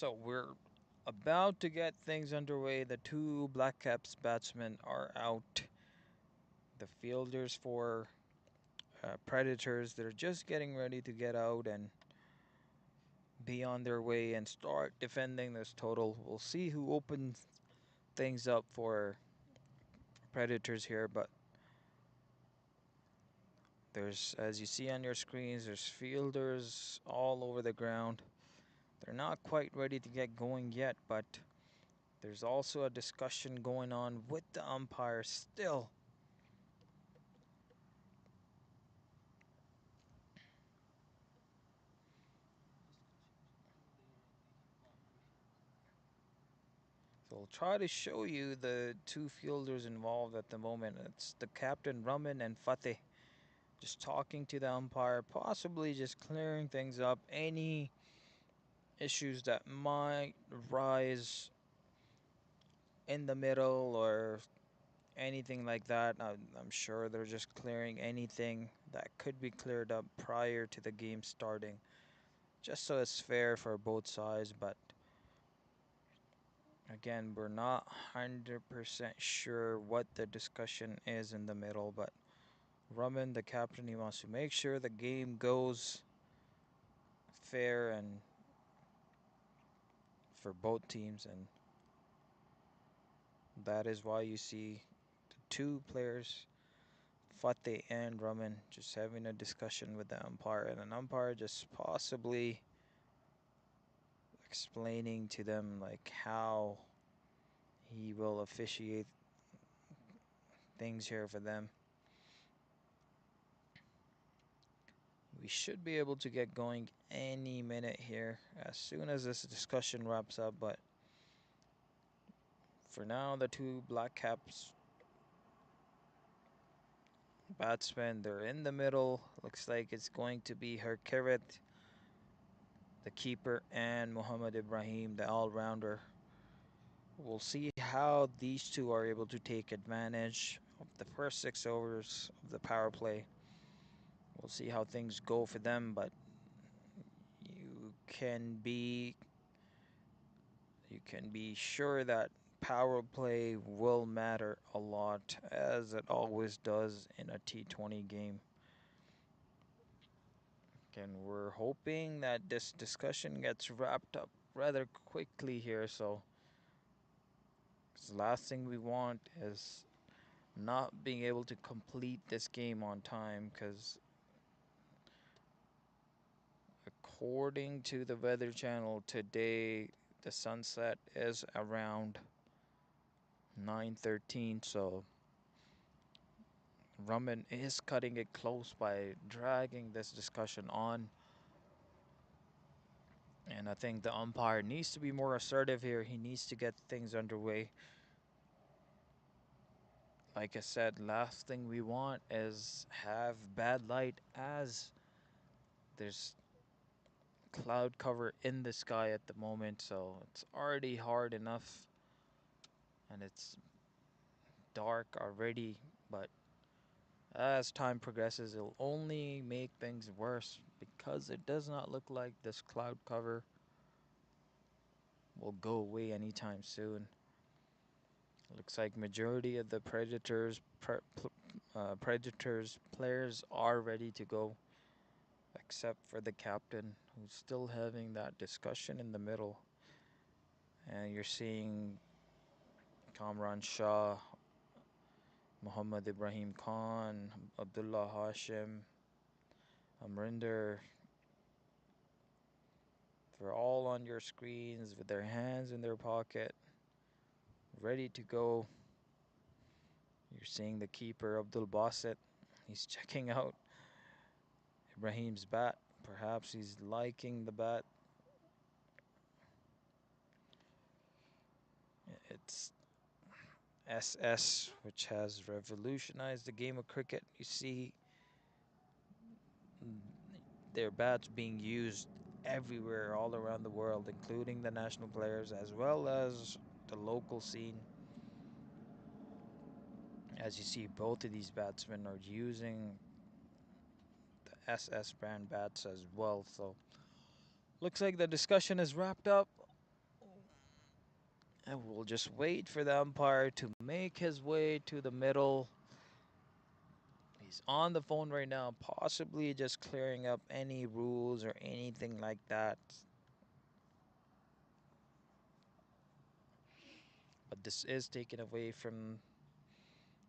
So we're about to get things underway. The two BLACKCAPS batsmen are out. The fielders for Predators, they're just getting ready to get out and be on their way and start defending this total. We'll see who opens things up for Predators here, but there's, as you see on your screens, there's fielders all over the ground. They're not quite ready to get going yet, but there's also a discussion going on with the umpire still. So I'll try to show you the two fielders involved at the moment. It's the captain, Raman, and Fateh, just talking to the umpire, possibly just clearing things up. Any issues that might rise in the middle or anything like that, I'm sure they're just clearing anything that could be cleared up prior to the game starting, just so it's fair for both sides. But again, we're not 100% sure what the discussion is in the middle, but Raman, the captain, he wants to make sure the game goes fair and for both teams, and that is why you see the two players, Fateh and Raman, just having a discussion with the umpire, and an umpire just possibly explaining to them like how he will officiate things here for them. We should be able to get going any minute here as soon as this discussion wraps up, but for now the two BLACKCAPS batsmen, they're in the middle. Looks like it's going to be Herkeret, the keeper, and Muhammad Ibrahim, the all-rounder. We'll see how these two are able to take advantage of the first 6 overs of the power play. We'll see how things go for them, but you can be sure that power play will matter a lot, as it always does in a T20 game. And we're hoping that this discussion gets wrapped up rather quickly here. So, 'cause the last thing we want is not being able to complete this game on time, because according to the Weather Channel today, the sunset is around 9:13. So Raman is cutting it close by dragging this discussion on. And I think the umpire needs to be more assertive here. He needs to get things underway. Like I said, last thing we want is have bad light, as there's cloud cover in the sky at the moment. So it's already hard enough and it's dark already, but as time progresses, it'll only make things worse, because it does not look like this cloud cover will go away anytime soon. Looks like majority of the Predators players are ready to go, except for the captain, who's still having that discussion in the middle. And you're seeing Kamran Shah, Muhammad Ibrahim Khan, Abdullah Hashim, Amrinder. They're all on your screens with their hands in their pocket, ready to go. You're seeing the keeper, Abdul Basit. He's checking out Ibrahim's bat. Perhaps he's liking the bat. It's SS, which has revolutionized the game of cricket. You see their bats being used everywhere, all around the world, including the national players as well as the local scene. As you see, both of these batsmen are using the SS brand bats as well. So looks like the discussion is wrapped up. And we'll just wait for the umpire to make his way to the middle. He's on the phone right now, possibly just clearing up any rules or anything like that. But this is taken away from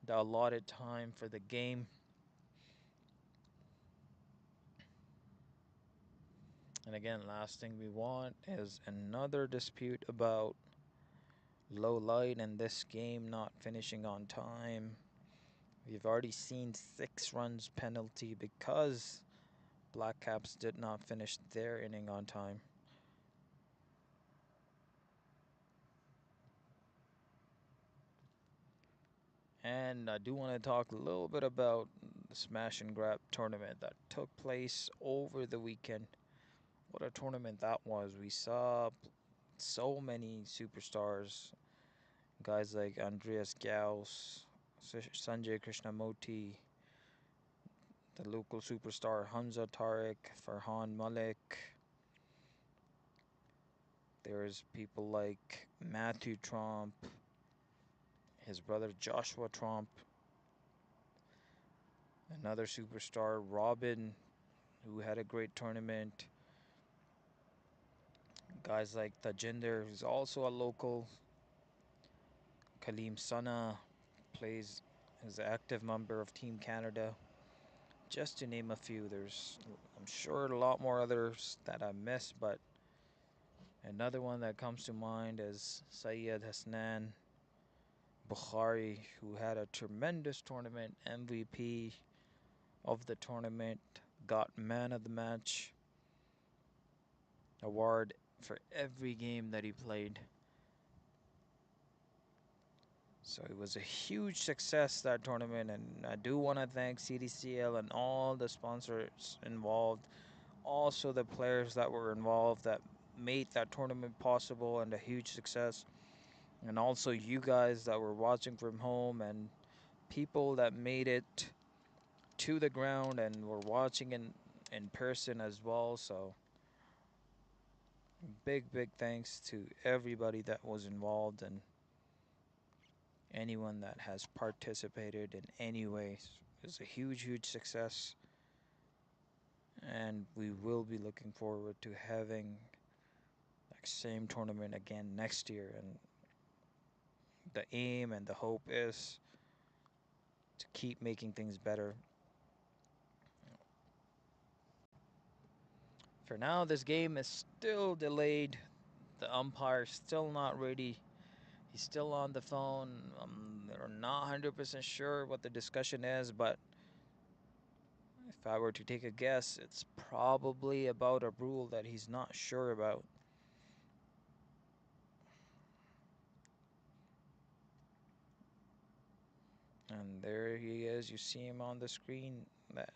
the allotted time for the game. And again, last thing we want is another dispute about low light and this game not finishing on time. We've already seen 6 runs penalty because BLACKCAPS did not finish their inning on time. And I do want to talk a little bit about the smash and grab tournament that took place over the weekend. What a tournament that was. We saw so many superstars, guys like Andreas Gauss, Sanjay Krishnamurti, the local superstar Hamza Tariq, FARHAN Malik. There's people like Matthew Trump, his brother Joshua Trump, another superstar Robin, who had a great tournament. Guys like Tajinder, who's also a local. Kaleem Sana plays as an active member of Team Canada. Just to name a few, there's, I'm sure, a lot more others that I missed, but another one that comes to mind is Syed Hasnan Bukhari, who had a tremendous tournament, MVP of the tournament, got man of the match award for every game that he played. So it was a huge success, that tournament, and I do want to thank C&DCL and all the sponsors involved, also the players that were involved that made that tournament possible and a huge success, and also you guys that were watching from home and people that made it to the ground and were watching in person as well. So big thanks to everybody that was involved and anyone that has participated in any way. It's a huge success, and we will be looking forward to having that same tournament again next year. And the aim and the hope is to keep making things better. For now, this game is still delayed. The umpire's still not ready. He's still on the phone. They're not 100% sure what the discussion is, but if I were to take a guess, it's probably about a rule that he's not sure about. And there he is. You see him on the screen. That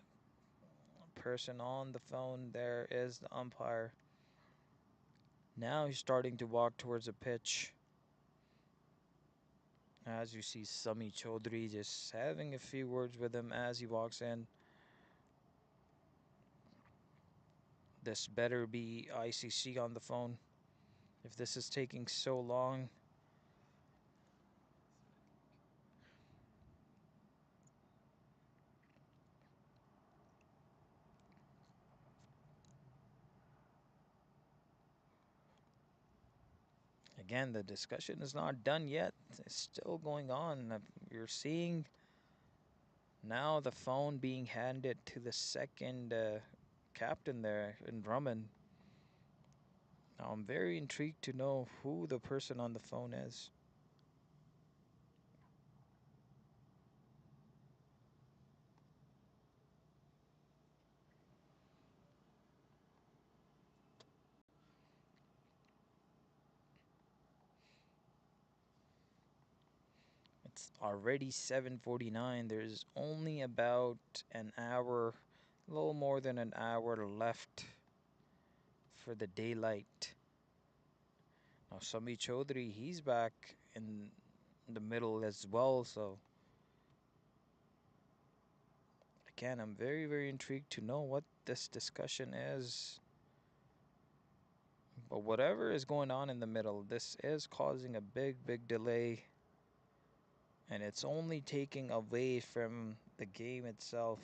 person on the phone there is the umpire. Now he's starting to walk towards the pitch. As you see Sami Chaudhary just having a few words with him as he walks in. This better be ICC on the phone. If this is taking so long. Again, the discussion is not done yet. It's still going on. You're seeing now the phone being handed to the second captain there in Drummond. Now I'm very intrigued to know who the person on the phone is. It's already 7:49. There's only about an hour, a little more than an hour left for the daylight. Now Sami Chaudhary, he's back in the middle as well, so again, I'm very intrigued to know what this discussion is But whatever is going on in the middle, this is causing a big delay. And it's only taking away from the game itself.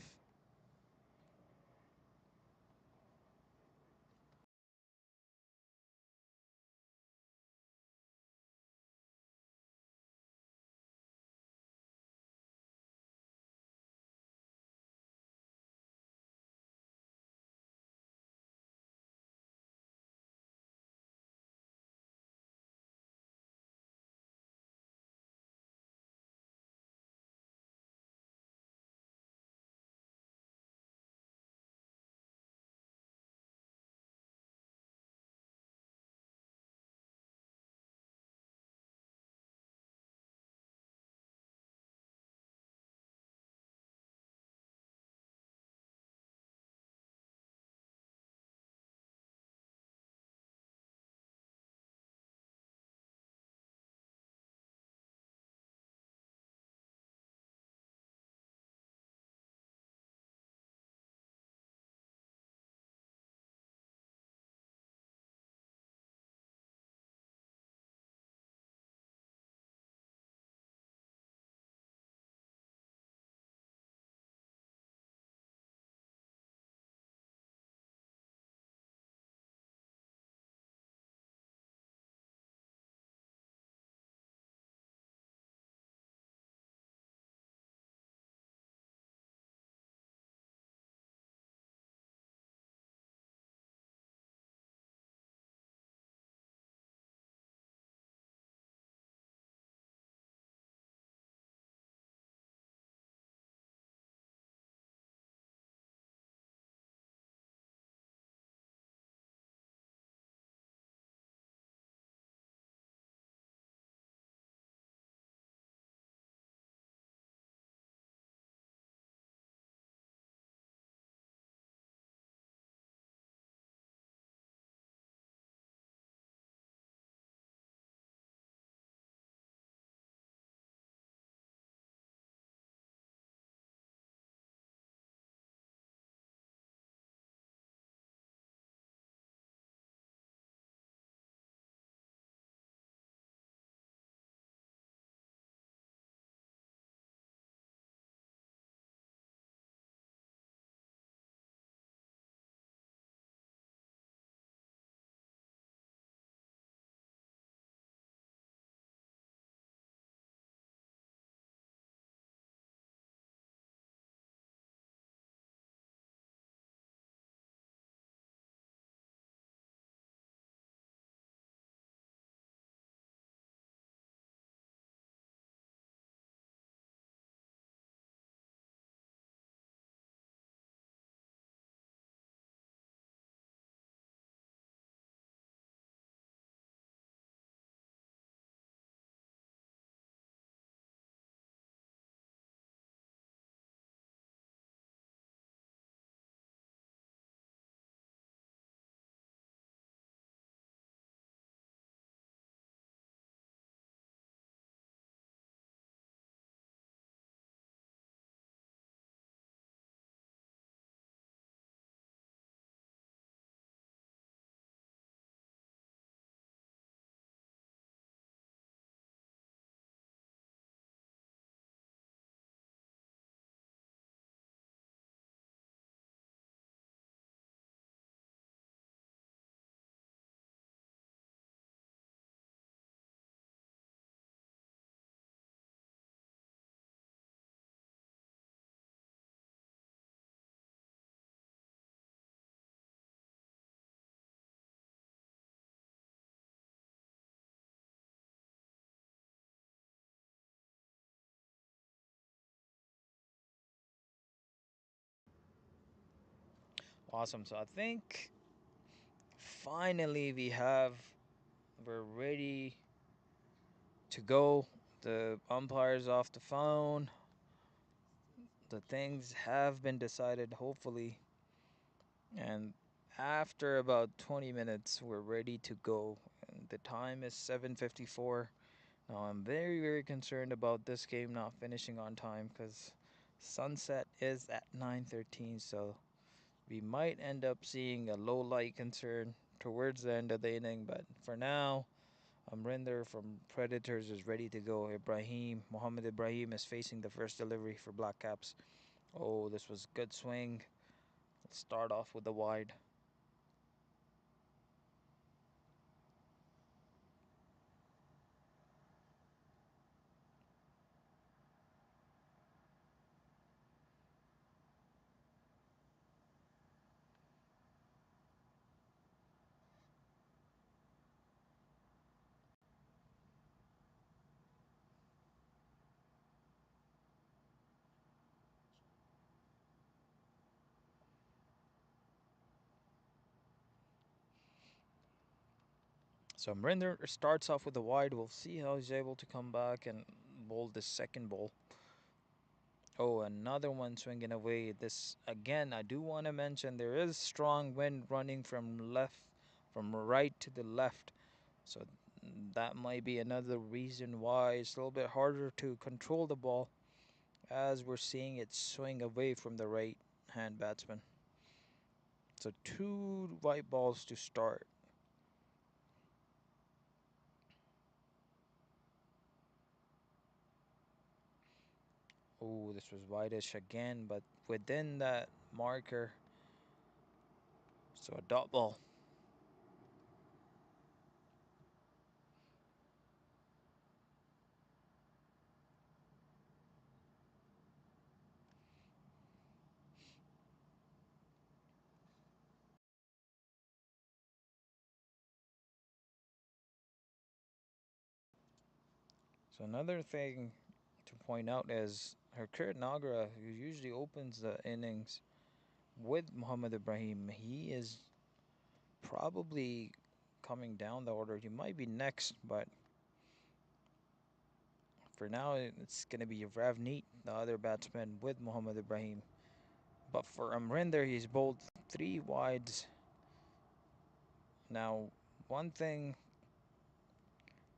Awesome. So I think finally we're ready to go. The umpire's off the phone. The things have been decided, hopefully. And after about 20 minutes, we're ready to go. And the time is 7:54. Now I'm very concerned about this game not finishing on time because sunset is at 9:13. So we might end up seeing a low light concern towards the end of the inning. But for now, Amrinder from Predators is ready to go. Mohammed Ibrahim is facing the first delivery for BLACKCAPS. Oh, this was good swing. Let's start off with the wide. So Amrinder starts off with the wide. We'll see how he's able to come back and bowl this second ball. Oh, another one swinging away. This again, I do want to mention there is strong wind running from right to the left. So that might be another reason why it's a little bit harder to control the ball as we're seeing it swing away from the right hand batsman. So two white balls to start. Oh, this was whitish again, but within that marker. So a dot ball. So another thing to point out is Harkurt Nagra, who usually opens the innings with Muhammad Ibrahim. He is probably coming down the order. He might be next, but for now it's going to be Ravneet, the other batsman with Muhammad Ibrahim. But for Amrinder, he's bowled three wides. Now, one thing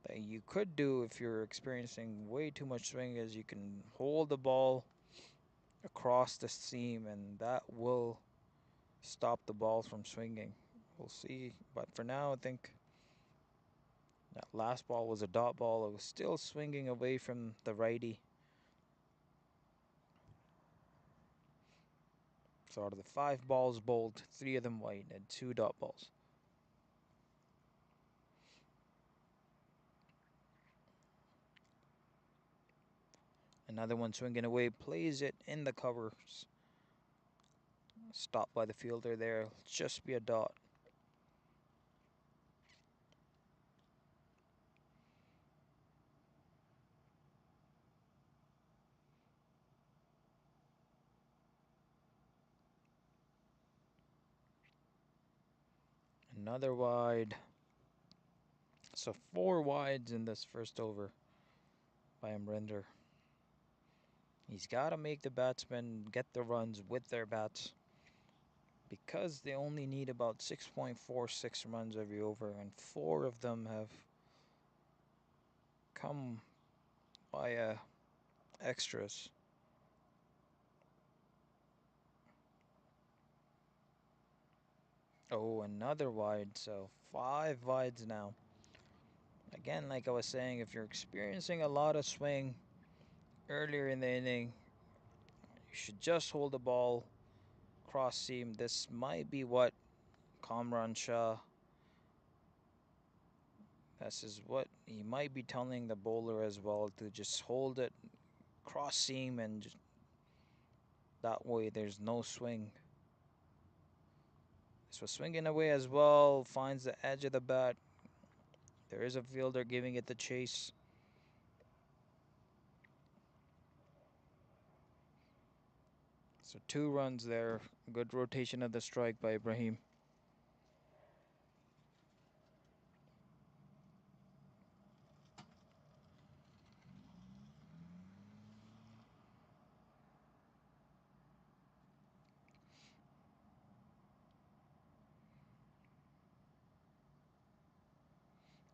that you could do if you're experiencing way too much swing is you can hold the ball across the seam, and that will stop the ball from swinging. We'll see. But for now, I think that last ball was a dot ball. It was still swinging away from the righty. So out of the 5 balls bowled, 3 of them white and 2 dot balls. Another one swinging away, plays it in the covers. Stopped by the fielder there. Just be a dot. Another wide. So 4 wides in this first over by Amrinder. He's got to make the batsmen get the runs with their bats because they only need about 6.46 runs every over, and 4 of them have come via extras. Oh, another wide, so 5 wides now. Again, like I was saying, if you're experiencing a lot of swing earlier in the inning, you should just hold the ball cross seam. This might be what Kamran Shah, this is what he might be telling the bowler as well, to just hold it cross seam, and just that way there's no swing. This was swinging away as well, finds the edge of the bat. There is a fielder giving it the chase. So 2 runs there. Good rotation of the strike by Ibrahim.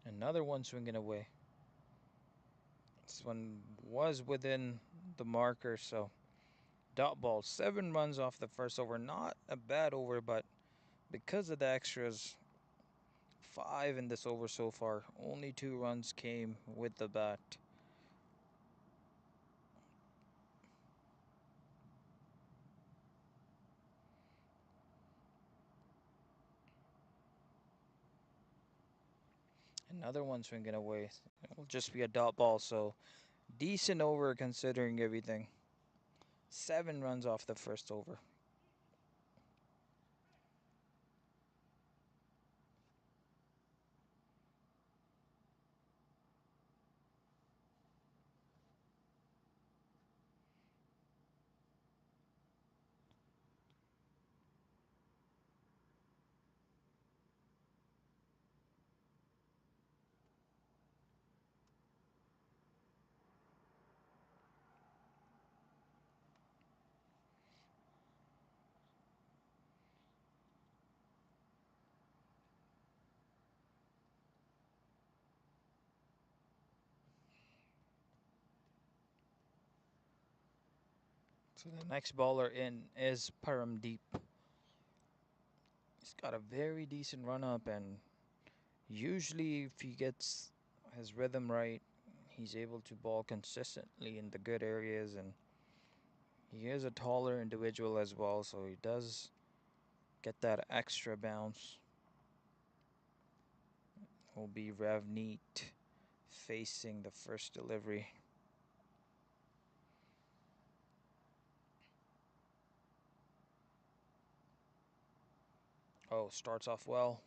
Another one swinging away. This one was within the marker, so dot ball. 7 runs off the first over. Not a bad over, but because of the extras, 5 in this over so far. Only 2 runs came with the bat. Another one swinging away. It'll just be a dot ball, so decent over considering everything. 7 runs off the first over. So the next baller in is PERVEZ. He's got a very decent run up, and usually if he gets his rhythm right, he's able to ball consistently in the good areas, and he is a taller individual as well, so he does get that extra bounce. Will be Ravneet facing the first delivery. Oh, starts off well.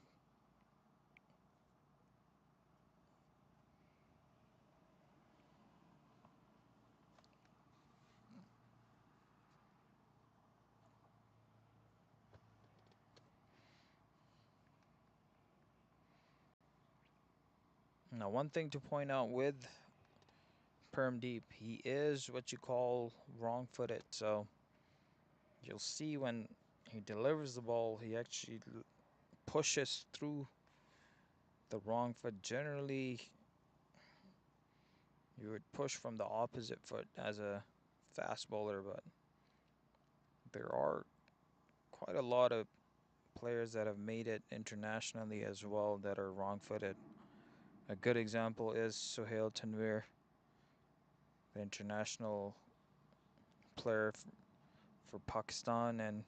Now, one thing to point out with PERVEZ, he is what you call wrong-footed, so you'll see when he delivers the ball, he actually pushes through the wrong foot. Generally, you would push from the opposite foot as a fast bowler, but there are quite a lot of players that have made it internationally as well that are wrong-footed. A good example is Sohail Tanvir, the international player for Pakistan, and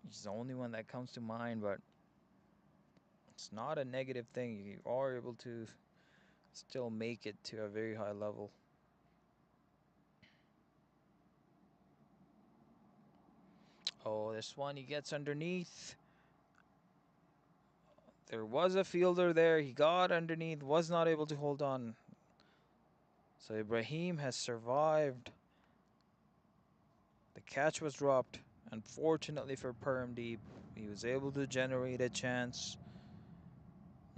he's the only one that comes to mind, but it's not a negative thing. You are able to still make it to a very high level. Oh, this one he gets underneath. There was a fielder there. He got underneath, was not able to hold on. So Ibrahim has survived. The catch was dropped. Unfortunately for PERVEZ, he was able to generate a chance.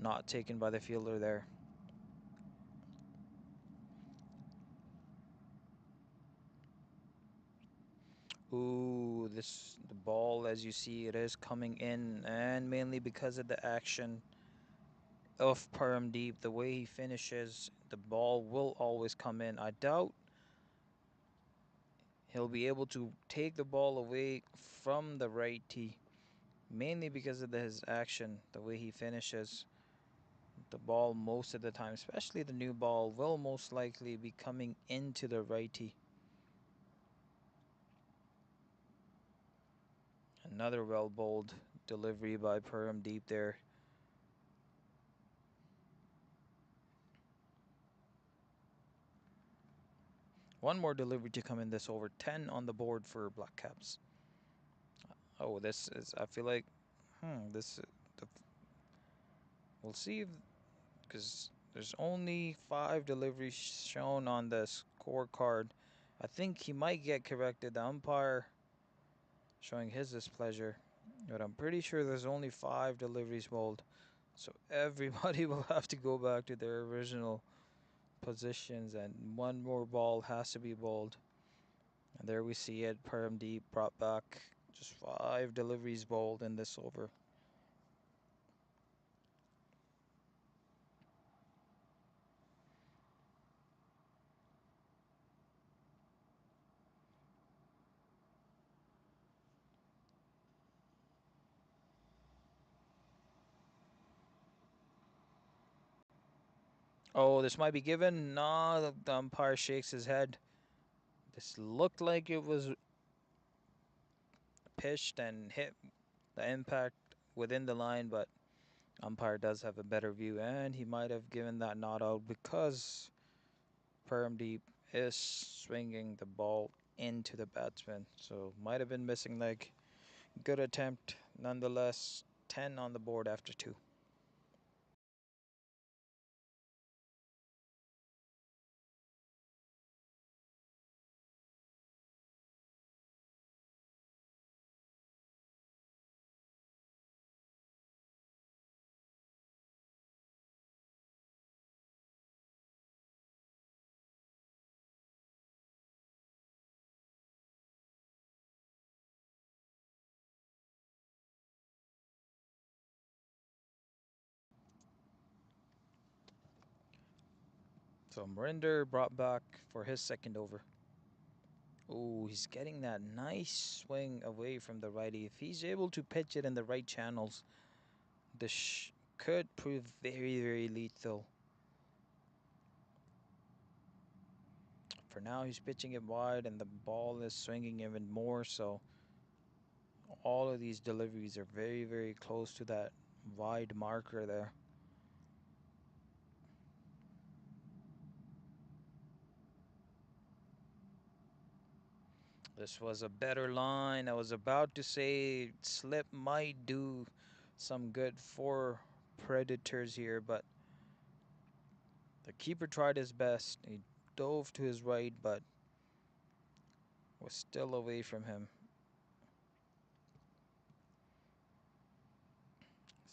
Not taken by the fielder there. Ooh, the ball, as you see, it is coming in, and mainly because of the action of PERVEZ, the way he finishes, the ball will always come in. I doubt he'll be able to take the ball away from the right tee, mainly because of his action, the way he finishes. The ball most of the time, especially the new ball, will most likely be coming into the right tee. Another well bowled delivery by PERVEZ there. One more delivery to come in this over. 10 on the board for BLACKCAPS. Oh, this is, I feel like, this, we'll see, because there's only 5 deliveries shown on the scorecard. I think he might get corrected. The umpire showing his displeasure, but I'm pretty sure there's only 5 deliveries bowled. So everybody will have to go back to their original positions, and one more ball has to be bowled. And there we see it. PERVEZ brought back just 5 deliveries bowled in this over. Oh, this might be given. No, the umpire shakes his head. This looked like it was pitched and hit the impact within the line, but umpire does have a better view, and he might have given that not out because Perm Deep is swinging the ball into the batsman. So might have been missing leg. Good attempt nonetheless. 10 on the board after 2. So Marinder brought back for his second over. Oh, he's getting that nice swing away from the righty. If he's able to pitch it in the right channels, this could prove very, very lethal. For now, he's pitching it wide, and the ball is swinging even more. So all of these deliveries are very, very close to that wide marker there. This was a better line. I was about to say slip might do some good for Predators here, but the keeper tried his best. He dove to his right, but was still away from him.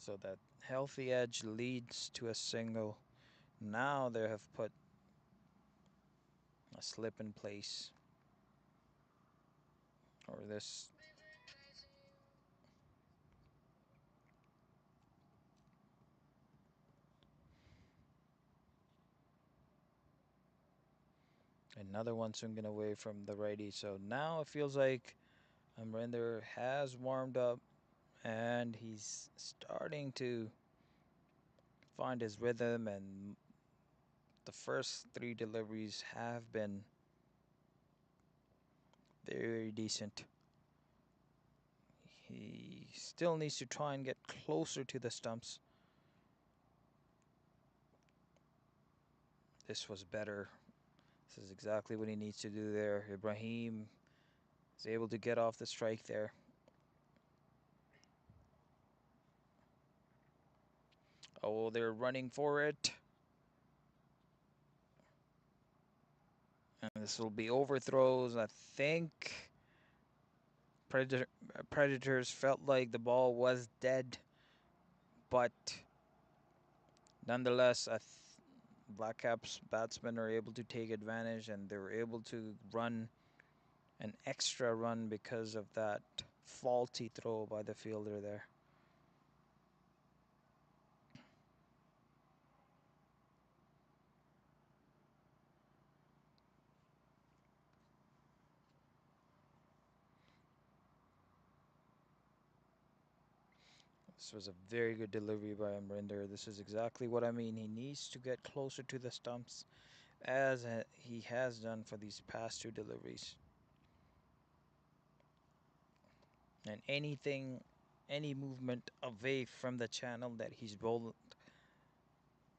So that healthy edge leads to a single. Now they have put a slip in place. Or this. Another one swinging away from the righty. So now it feels like Amrinder has warmed up and he's starting to find his rhythm, and the first 3 deliveries have been very decent. He still needs to try and get closer to the stumps. This was better. This is exactly what he needs to do there. Ibrahim is able to get off the strike there. Oh, they're running for it. And this will be overthrows. I think Predators felt like the ball was dead, but nonetheless, BLACKCAPS batsmen are able to take advantage, and they were able to run an extra run because of that faulty throw by the fielder there. This was a very good delivery by Amrinder. This is exactly what I mean. He needs to get closer to the stumps, as he has done for these past 2 deliveries. And any movement away from the channel that he's rolled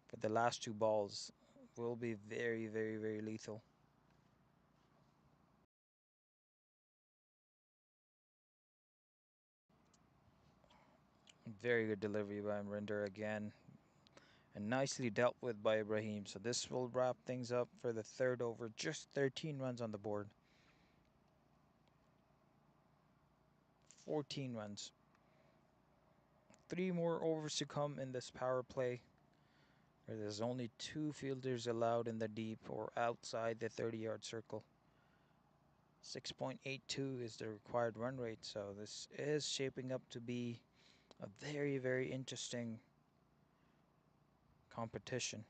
for the last 2 balls will be very, very, very lethal. Very good delivery by Amrinder again, and nicely dealt with by Ibrahim. So this will wrap things up for the 3rd over. Just 13 runs on the board. 14 runs. 3 more overs to come in this power play, where there's only 2 fielders allowed in the deep or outside the 30-yard circle. 6.82 is the required run rate, so this is shaping up to be a very, very interesting competition.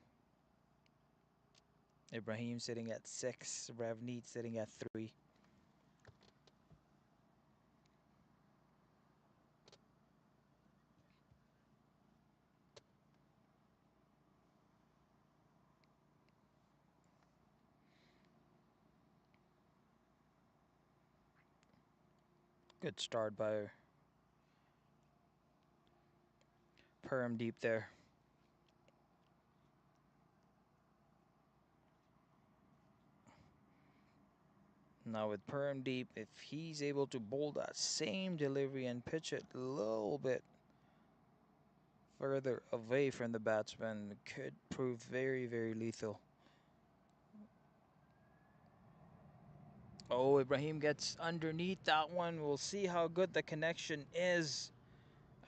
Ibrahim sitting at 6, Ravneet sitting at 3. Good start by Perm deep there. Now with Perm deep, if he's able to bowl that same delivery and pitch it a little bit further away from the batsman, it could prove very, very lethal. Oh, Ibrahim gets underneath that one. We'll see how good the connection is.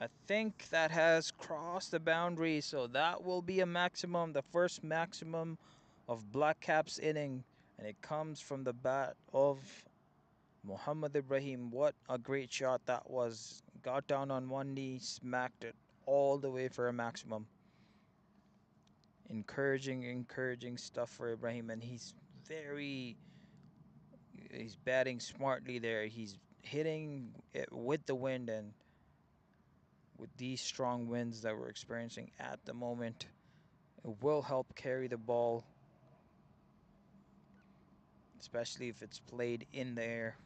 I think that has crossed the boundary, so that will be a maximum, the first maximum of BLACKCAPS inning, and it comes from the bat of Muhammad Ibrahim. What a great shot that was. Got down on one knee, smacked it all the way for a maximum. Encouraging stuff for Ibrahim, and he's batting smartly there. He's hitting it with the wind, and with these strong winds that we're experiencing at the moment, it will help carry the ball, especially if it's played in the air.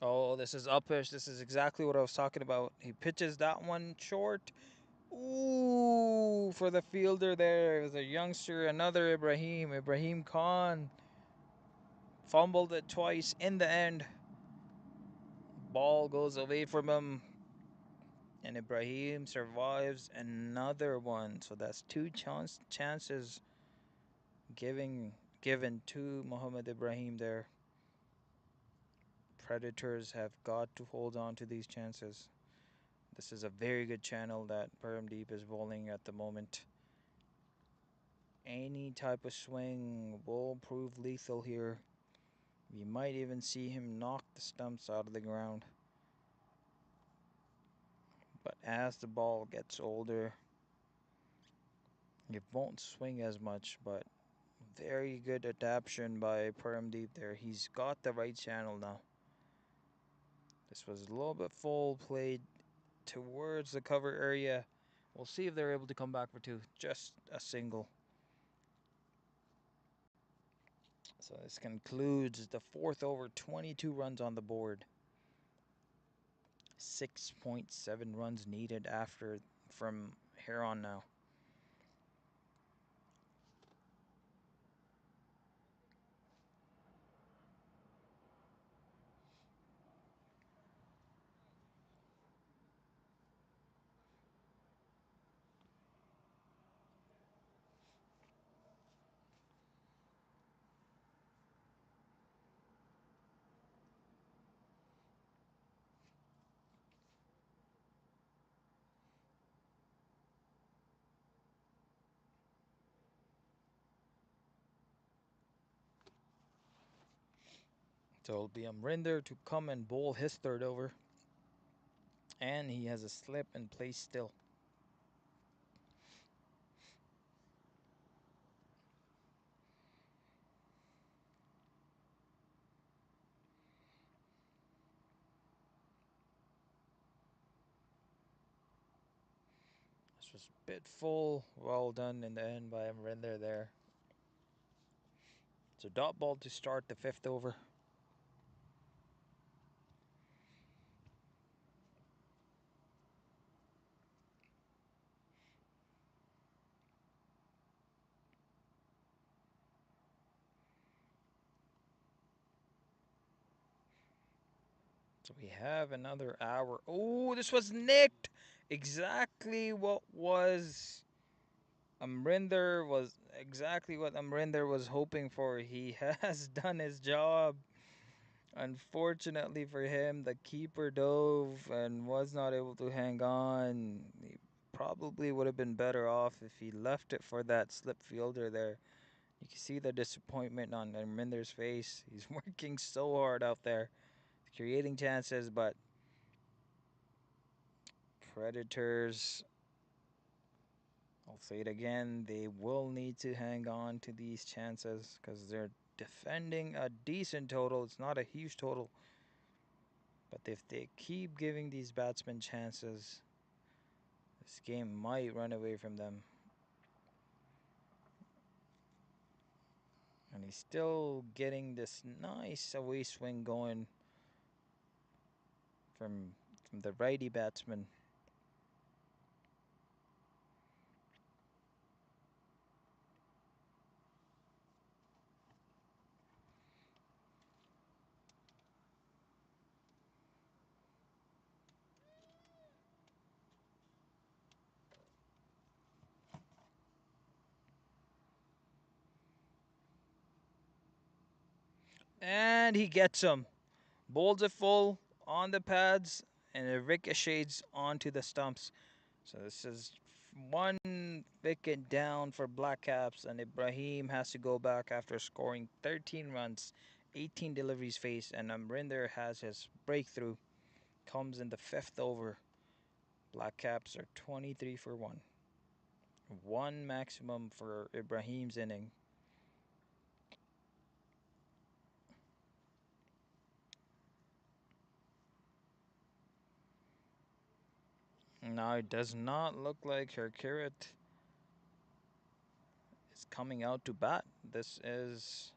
Oh, this is uppish. This is exactly what I was talking about. He pitches that one short. Ooh, for the fielder there. It was a youngster, another Ibrahim Khan. Fumbled it twice in the end. Ball goes away from him. And Ibrahim survives another one. So that's two chances given to Muhammad Ibrahim there. Predators have got to hold on to these chances. This is a very good channel that Permdeep is bowling at the moment. Any type of swing will prove lethal here. You might even see him knock the stumps out of the ground. But as the ball gets older, it won't swing as much, but very good adaptation by Permdeep there. He's got the right channel now. This was a little bit full, played towards the cover area. We'll see if they're able to come back for two. Just a single. So this concludes the fourth over, 22 runs on the board. 6.7 runs needed from here on now. So it'll be Amrinder to come and bowl his third over. And he has a slip and plays still. This was a bit full. Well done in the end by Amrinder there. So dot ball to start the fifth over. So we have another hour. Oh, this was nicked. Exactly what Amrinder was hoping for. He has done his job. Unfortunately for him, the keeper dove and was not able to hang on. He probably would have been better off if he left it for that slip fielder there. You can see the disappointment on Arminder's face. He's working so hard out there, creating chances, but Predators I'll say it again, they will need to hang on to these chances because they're defending a decent total. It's not a huge total, but if they keep giving these batsmen chances, this game might run away from them. And he's still getting this nice away swing going from the righty batsman. And he gets him. Bowls it full on the pads, and it ricochets onto the stumps. So this is one wicket down for BLACKCAPS, and Ibrahim has to go back after scoring 13 runs, 18 deliveries faced, and Amrinder has his breakthrough. Comes in the 5th over. BLACKCAPS are 23 for 1. One maximum for Ibrahim's inning. Now it does not look like her carrot is coming out to bat. This is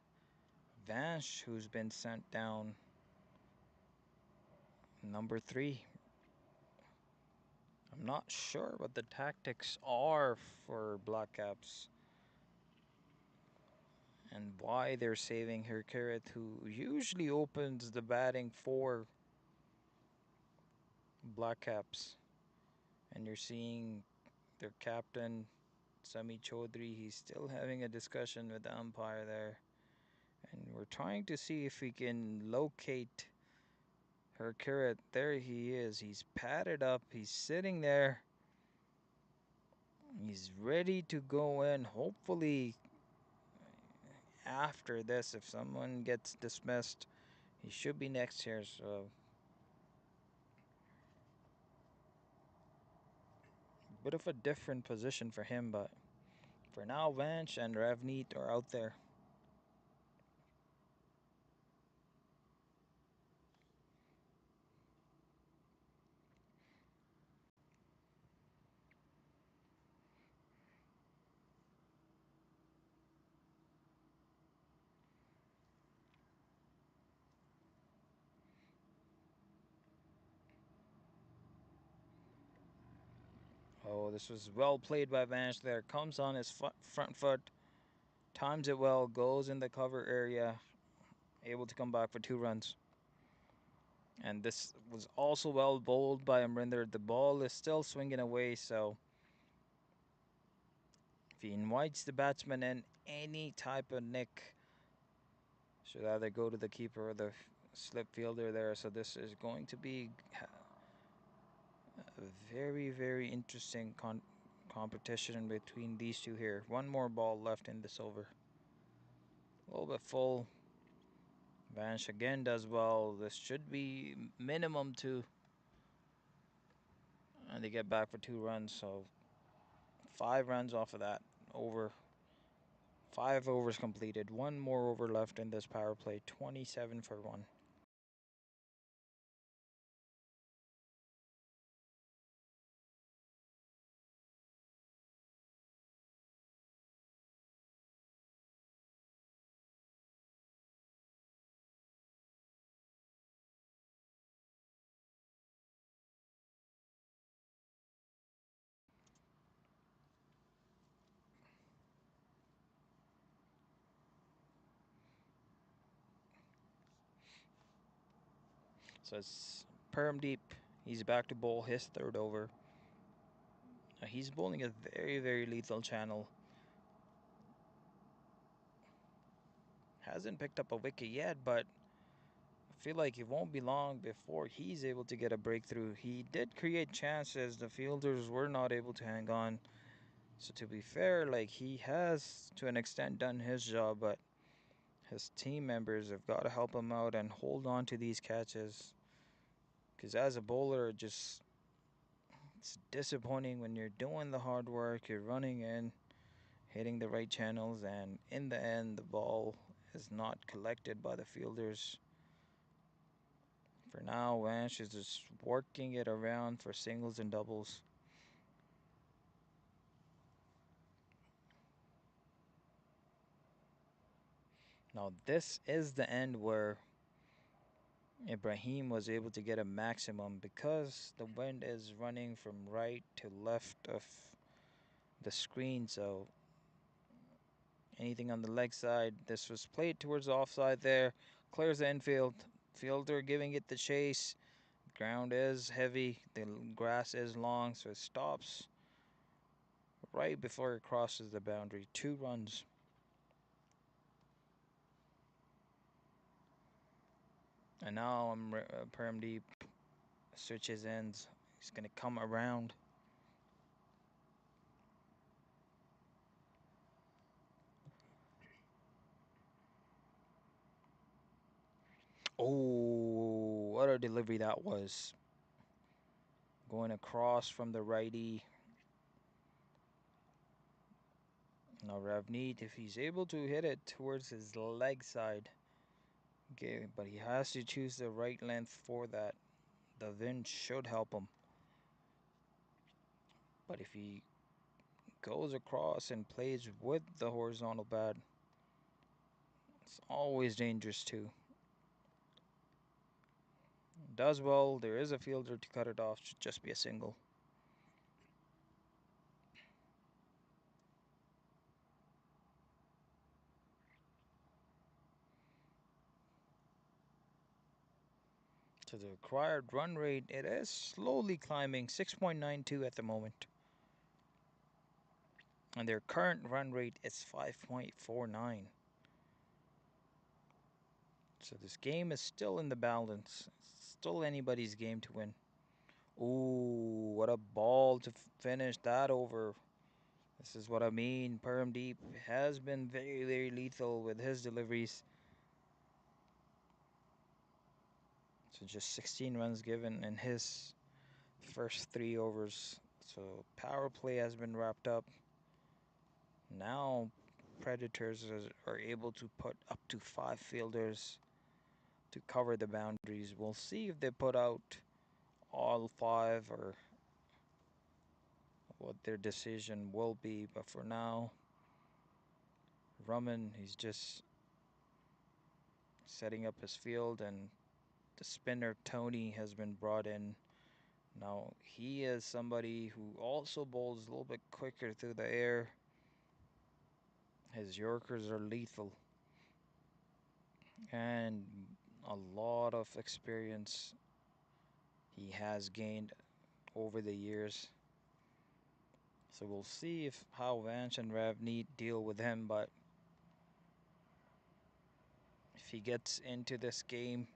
Vansh who's been sent down. Number 3. I'm not sure what the tactics are for BLACKCAPS and why they're saving her carrot, who usually opens the batting for BLACKCAPS. And you're seeing their captain Sami Chaudhry, he's still having a discussion with the umpire there. And we're trying to see if we can locate her carrot. There he is. He's padded up. He's sitting there. He's ready to go in. Hopefully, after this, if someone gets dismissed, he should be next here. So, a bit of a different position for him. But for now, Vanch and Ravneet are out there. Oh, this was well played by Vanch there. Comes on his front foot, times it well, goes in the cover area, able to come back for 2 runs. And this was also well bowled by Amrinder. The ball is still swinging away, so if he invites the batsman in, any type of nick should either go to the keeper or the slip fielder there. So this is going to be a very, very interesting competition between these two here. One more ball left in this over. A little bit full. Vansh again does well. This should be minimum 2. And they get back for 2 runs. So 5 runs off of that over. 5 overs completed. One more over left in this power play. 27 for 1. So it's Perm Deep. He's back to bowl his 3rd over. He's bowling a very, very lethal channel. Hasn't picked up a wicket yet, but I feel like it won't be long before he's able to get a breakthrough. He did create chances. The fielders were not able to hang on. So to be fair, like, he has to an extent done his job, but his team members have got to help him out and hold on to these catches. Because as a bowler, just It's disappointing when you're doing the hard work, you're running in, hitting the right channels, and in the end, the ball is not collected by the fielders. For now, Vanch is just working it around for singles and doubles. Now, this is the end where Ibrahim was able to get a maximum because the wind is running from right to left of the screen. So anything on the leg side, this was played towards the offside there. Clears the infield. Fielder giving it the chase. Ground is heavy. The grass is long, so it stops right before it crosses the boundary. 2 runs. And now Perm Deep switches ends. He's going to come around. Oh, what a delivery that was. Going across from the righty. Now Ravneet, if he's able to hit it towards his leg side, okay, but he has to choose the right length for that. The wind should help him. But if he goes across and plays with the horizontal bat, it's always dangerous too. Does well, there is a fielder to cut it off, should just be a single. To the required run rate, it is slowly climbing, 6.92 at the moment. And their current run rate is 5.49. So this game is still in the balance. It's still anybody's game to win. Ooh, what a ball to finish that over. This is what I mean. Perm Deep has been very, very lethal with his deliveries. So just 16 runs given in his first 3 overs. So power play has been wrapped up. Now Predators are able to put up to 5 fielders to cover the boundaries. We'll see if they put out all 5 or what their decision will be. But for now, Rumman, he's just setting up his field, and the spinner Tony has been brought in. Now he is somebody who also bowls a little bit quicker through the air. His Yorkers are lethal, and a lot of experience he has gained over the years. So we'll see if how Vanch and Ravneet deal with him, but if he gets into this game,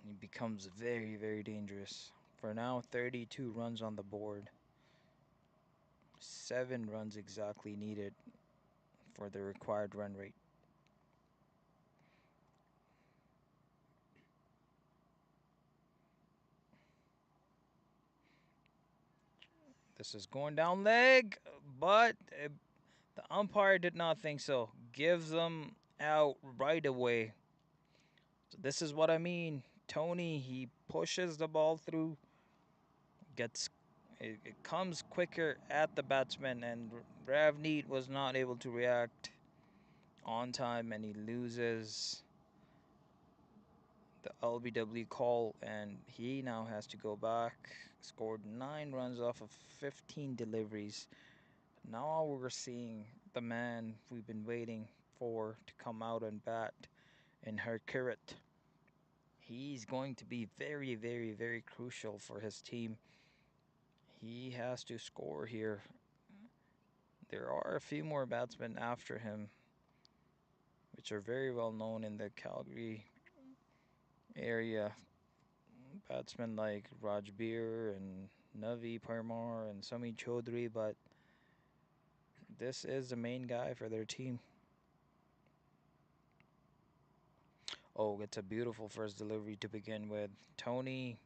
he becomes very, very dangerous. For now, 32 runs on the board. 7 runs exactly needed for the required run rate. This is going down leg, but the umpire did not think so. Gives them out right away. So this is what I mean. Tony, he pushes the ball through, gets it comes quicker at the batsman, and Ravneet was not able to react on time, and he loses the LBW call, and he now has to go back. Scored 9 runs off of 15 deliveries. Now we're seeing the man we've been waiting for to come out and bat in Harkirat. He's going to be very, very, very crucial for his team. He has to score here. There are a few more batsmen after him, which are very well known in the Calgary area. Batsmen like Rajbir and Navi Parmar and Sami Chaudhary, but this is the main guy for their team. Oh, it's a beautiful first delivery to begin with. Tony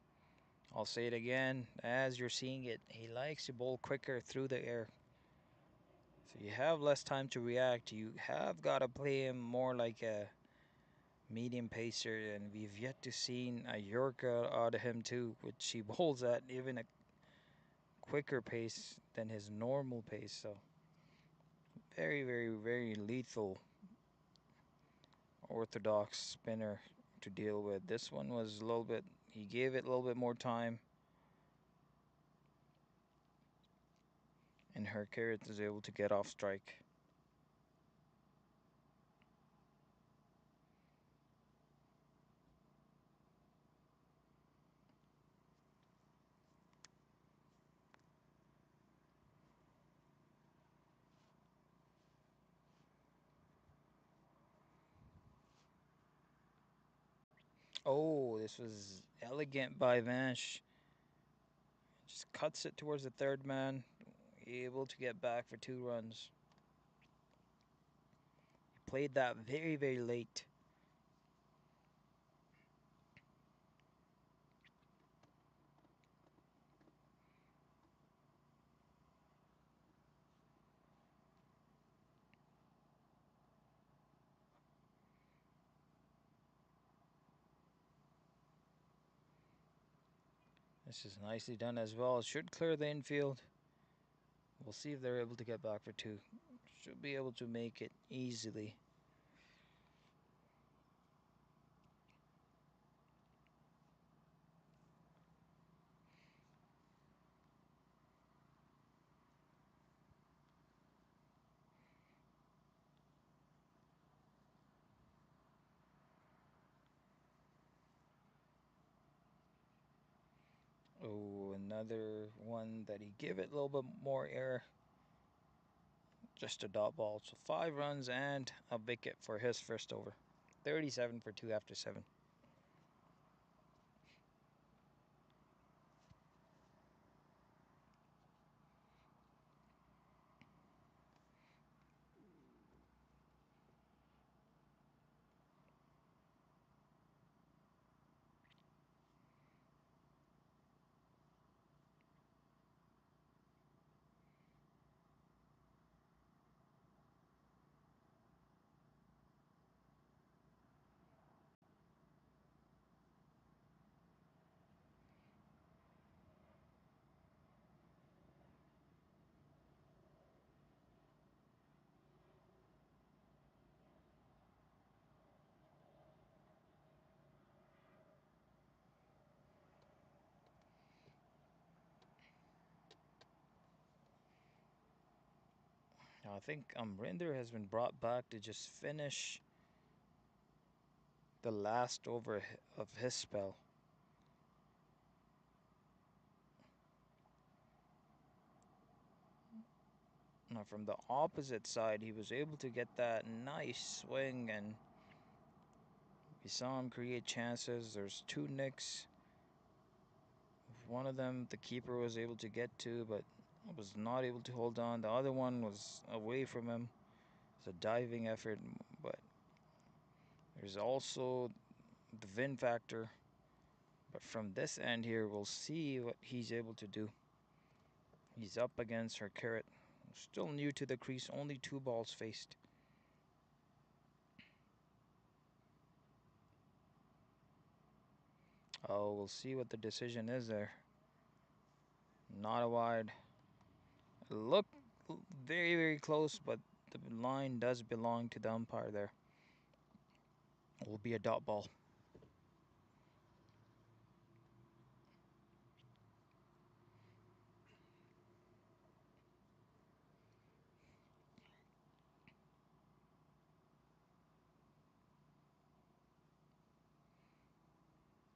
I'll say it again. As you're seeing it, he likes to bowl quicker through the air. So you have less time to react. You have got to play him more like a medium pacer, and we've yet to see a Yorker out of him too, which he bowls at even a quicker pace than his normal pace. So very, very, very lethal orthodox spinner to deal with. This one was a little bit, he gave it a little bit more time, and her carrot is able to get off strike. Oh, this was elegant by Vansh. Just cuts it towards the third man, able to get back for 2 runs. He played that very, very late. This is nicely done as well. It should clear the infield. We'll see if they're able to get back for 2. Should be able to make it easily. Oh, another one that he give it a little bit more air. Just a dot ball. So 5 runs and a wicket for his first over. 37 for 2 after 7. Now I think Amrinder has been brought back to just finish the last over of his spell. Now from the opposite side, he was able to get that nice swing, and we saw him create chances. There's 2 nicks. One of them the keeper was able to get to, but was not able to hold on. The other one was away from him. It's a diving effort, but there's also the wind factor. But from this end here, we'll see what he's able to do. He's up against her carrot. Still new to the crease, only 2 balls faced. Oh, we'll see what the decision is there. Not a wide. Look very, very close, but the line does belong to the umpire there. It will be a dot ball.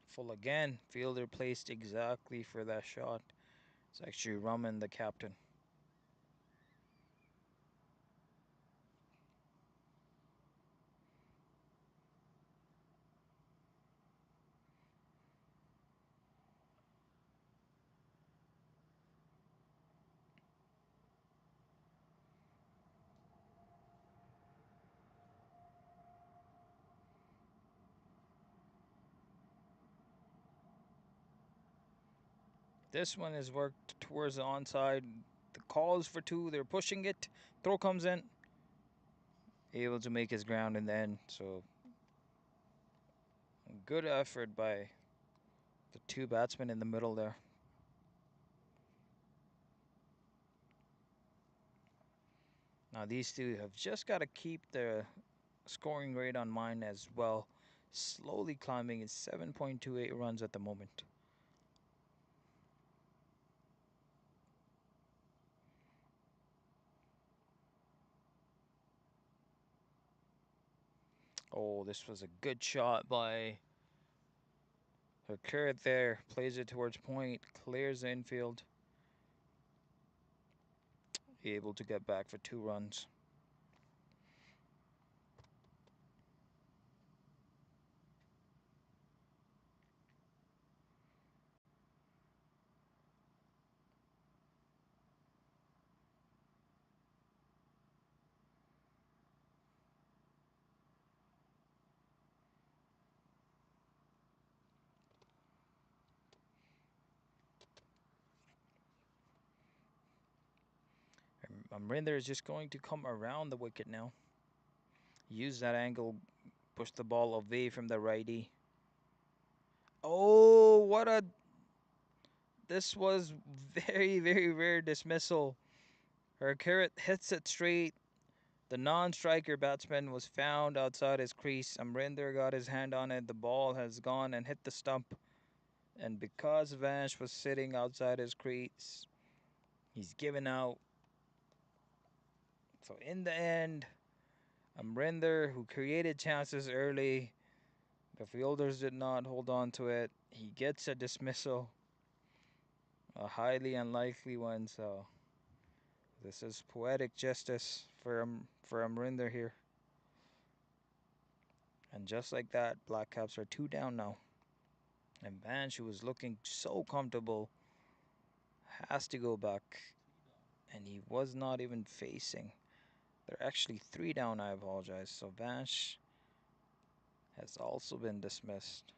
Full again. Fielder placed exactly for that shot. It's actually Raman, the captain. This one is worked towards the onside. The call is for two. They're pushing it. Throw comes in. Able to make his ground in the end. So good effort by the two batsmen in the middle there. Now these two have just got to keep the scoring rate on mine as well. Slowly climbing. It's 7.28 runs at the moment. Oh, this was a good shot by Carrot there. Plays it towards point. Clears the infield. Able to get back for 2 runs. Amrinder is just going to come around the wicket now. Use that angle. Push the ball away from the righty. Oh, what a... This was very, very rare dismissal. Carrot hits it straight. The non-striker batsman was found outside his crease. Amrinder got his hand on it. The ball has gone and hit the stump. And because Vansh was sitting outside his crease, he's given out. So in the end, Amrinder, who created chances early, the fielders did not hold on to it. He gets a dismissal, a highly unlikely one. So this is poetic justice for Amrinder here. And just like that, Black Caps are 2 down now. And Vansh, who was looking so comfortable, has to go back. And he was not even facing. They're actually 3 down, I apologize. So Vansh has also been dismissed.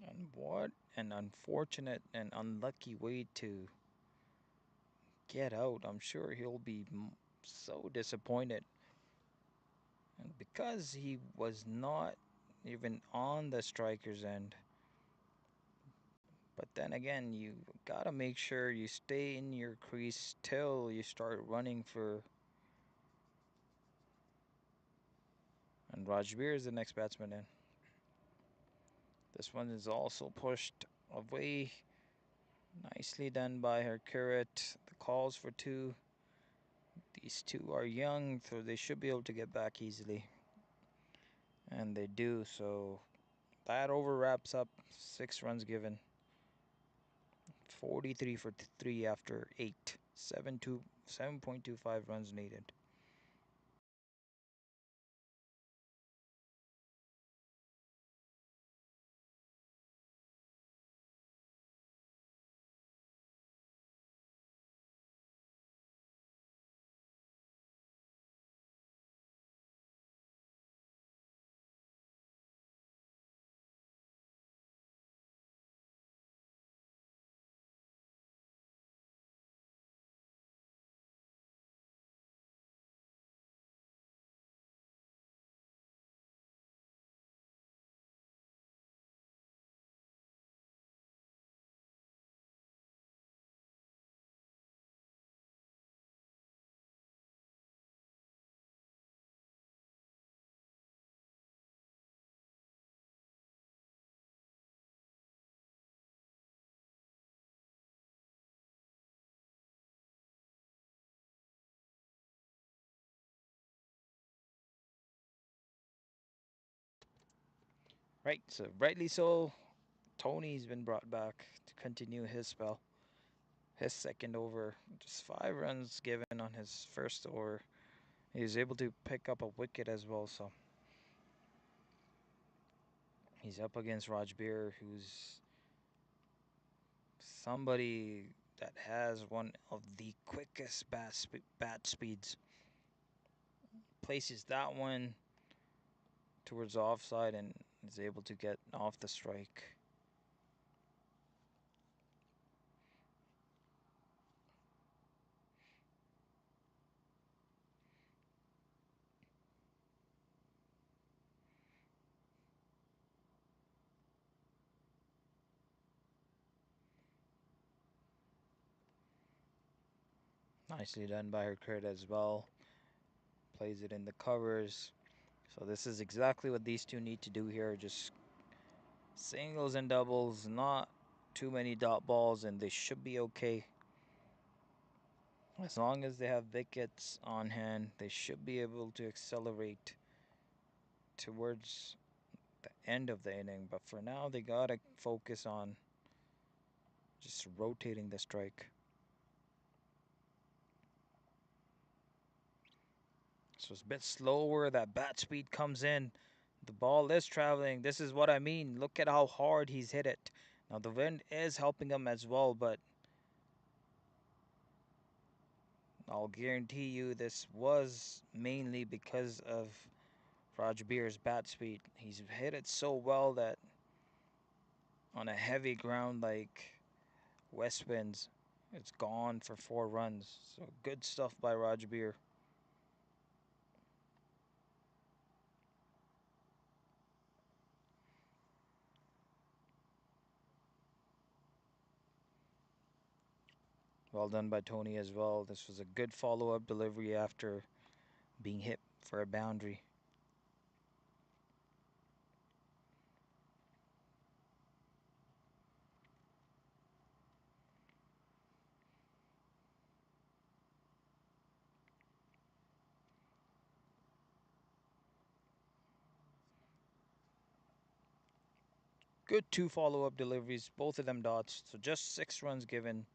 And what an unfortunate and unlucky way to get out. I'm sure he'll be so disappointed. And because he was not even on the striker's end. But then again, you gotta make sure you stay in your crease till you start running for. And Rajbir is the next batsman in. This one is also pushed away. Nicely done by her Carrot. The calls for 2. These two are young, so they should be able to get back easily. And they do, so that over wraps up 6 runs given. 43 for 3 after 8. 7.25 runs needed. Right, so rightly so, Tony's been brought back to continue his spell. His second over, just 5 runs given on his first over. He was able to pick up a wicket as well, so he's up against Rajbir, who's somebody that has one of the quickest bat speeds. Places that one towards the offside and is able to get off the strike. Nicely done by her crit as well. Plays it in the covers. So this is exactly what these two need to do here. Just singles and doubles, not too many dot balls, and they should be okay. As long as they have wickets on hand, they should be able to accelerate towards the end of the inning. But for now, they gotta focus on just rotating the strike. So it's a bit slower. That bat speed comes in. The ball is traveling. This is what I mean. Look at how hard he's hit it. Now the wind is helping him as well, but I'll guarantee you this was mainly because of Rajbir's bat speed. He's hit it so well that on a heavy ground like Westwind's, it's gone for 4 runs. So good stuff by Rajbir. Well done by Tony as well. This was a good follow-up delivery after being hit for a boundary. Good 2 follow-up deliveries, both of them dots. So just 6 runs given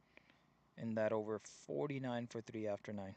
in that over. 49 for 3 after 9.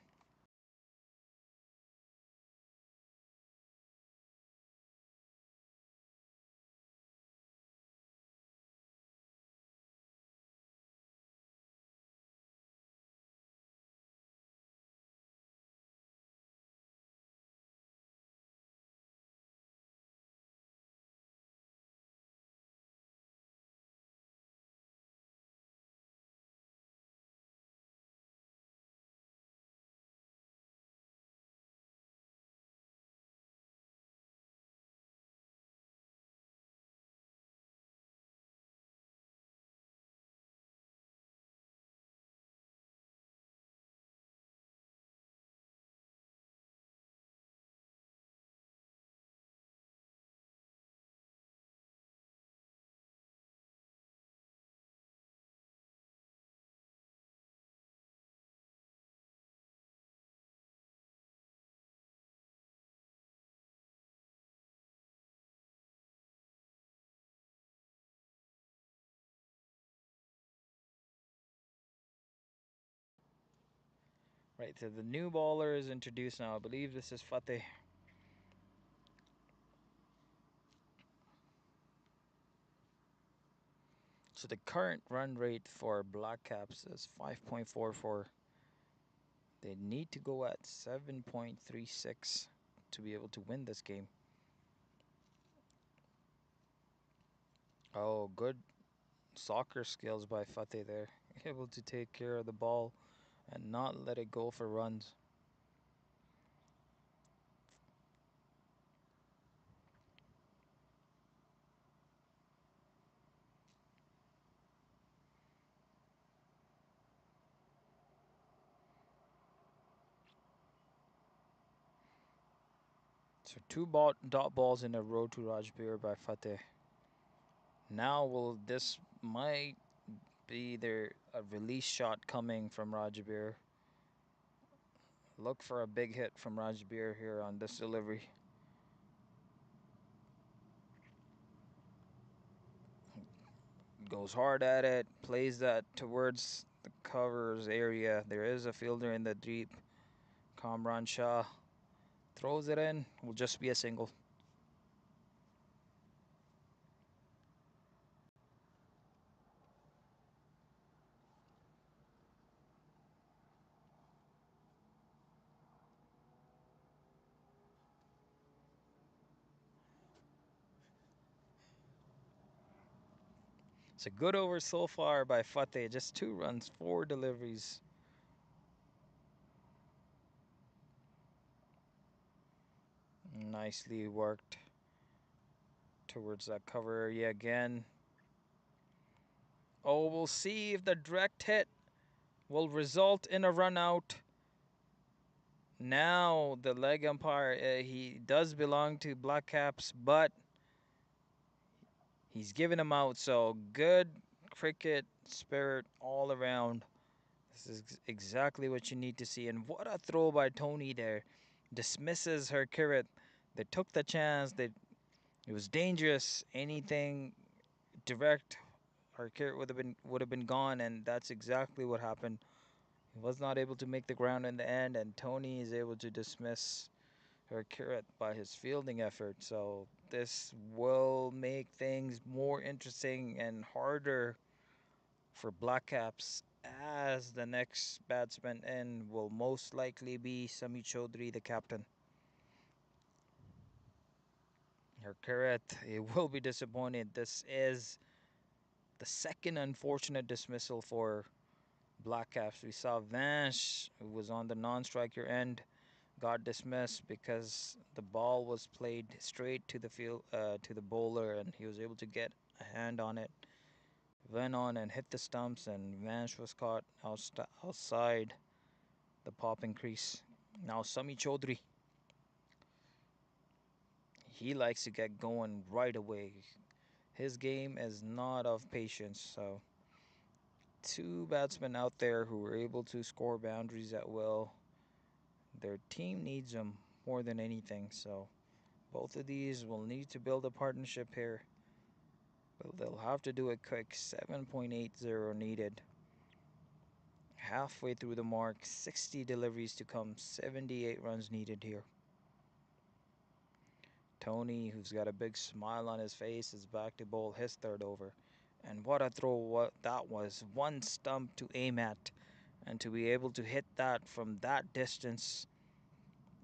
Right, so the new baller is introduced now. I believe this is Fateh. So the current run rate for BLACKCAPS is 5.44. They need to go at 7.36 to be able to win this game. Oh, good soccer skills by Fateh there. Able to take care of the ball and not let it go for runs. So dot balls in a row to Rajbir by Fateh. Now will this might be there a release shot coming from Rajbir. Look for a big hit from Rajbir here on this delivery. Goes hard at it, plays that towards the covers area. There is a fielder in the deep. Kamran Shah throws it in. Will just be a single. It's a good over so far by Fateh. Just 2 runs, 4 deliveries. Nicely worked towards that cover area again. Oh, we'll see if the direct hit will result in a run out. Now the leg umpire, he does belong to BLACKCAPS, but he's giving him out. So good cricket spirit all around. This is exactly what you need to see. And what a throw by Tony there. Dismisses her carrot. They took the chance. It was dangerous. Anything direct, her carrot would have been gone, and that's exactly what happened. He was not able to make the ground in the end, and Tony is able to dismiss her carrot by his fielding effort. So this will make things more interesting and harder for BLACKCAPS, as the next batsman in will most likely be Sami Chaudhary, the captain. Her carrot, he will be disappointed. This is the second unfortunate dismissal for BLACKCAPS. We saw Vansh, who was on the non-striker end, got dismissed because the ball was played straight to the field, to the bowler, and he was able to get a hand on it. Went on and hit the stumps, and Vansh was caught outside the popping crease. Now Sami Chaudhary, he likes to get going right away. His game is not of patience, so two batsmen out there who were able to score boundaries at will. Their team needs them more than anything, so both of these will need to build a partnership here. But they'll have to do it quick. 7.80 needed. Halfway through the mark, 60 deliveries to come, 78 runs needed here. Tony, who's got a big smile on his face, is back to bowl his third over. And what a throw what that was. One stump to aim at. And to be able to hit that from that distance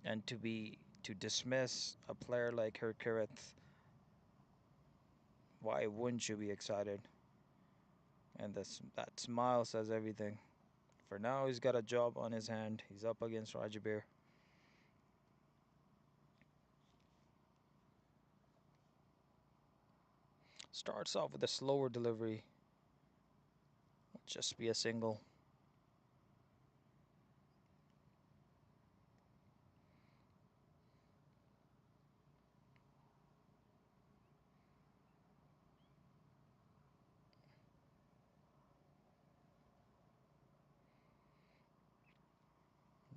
and to dismiss a player like Herkirith, why wouldn't you be excited? And that smile says everything. For now, he's got a job on his hand. He's up against Rajabir. Starts off with a slower delivery. Will just be a single.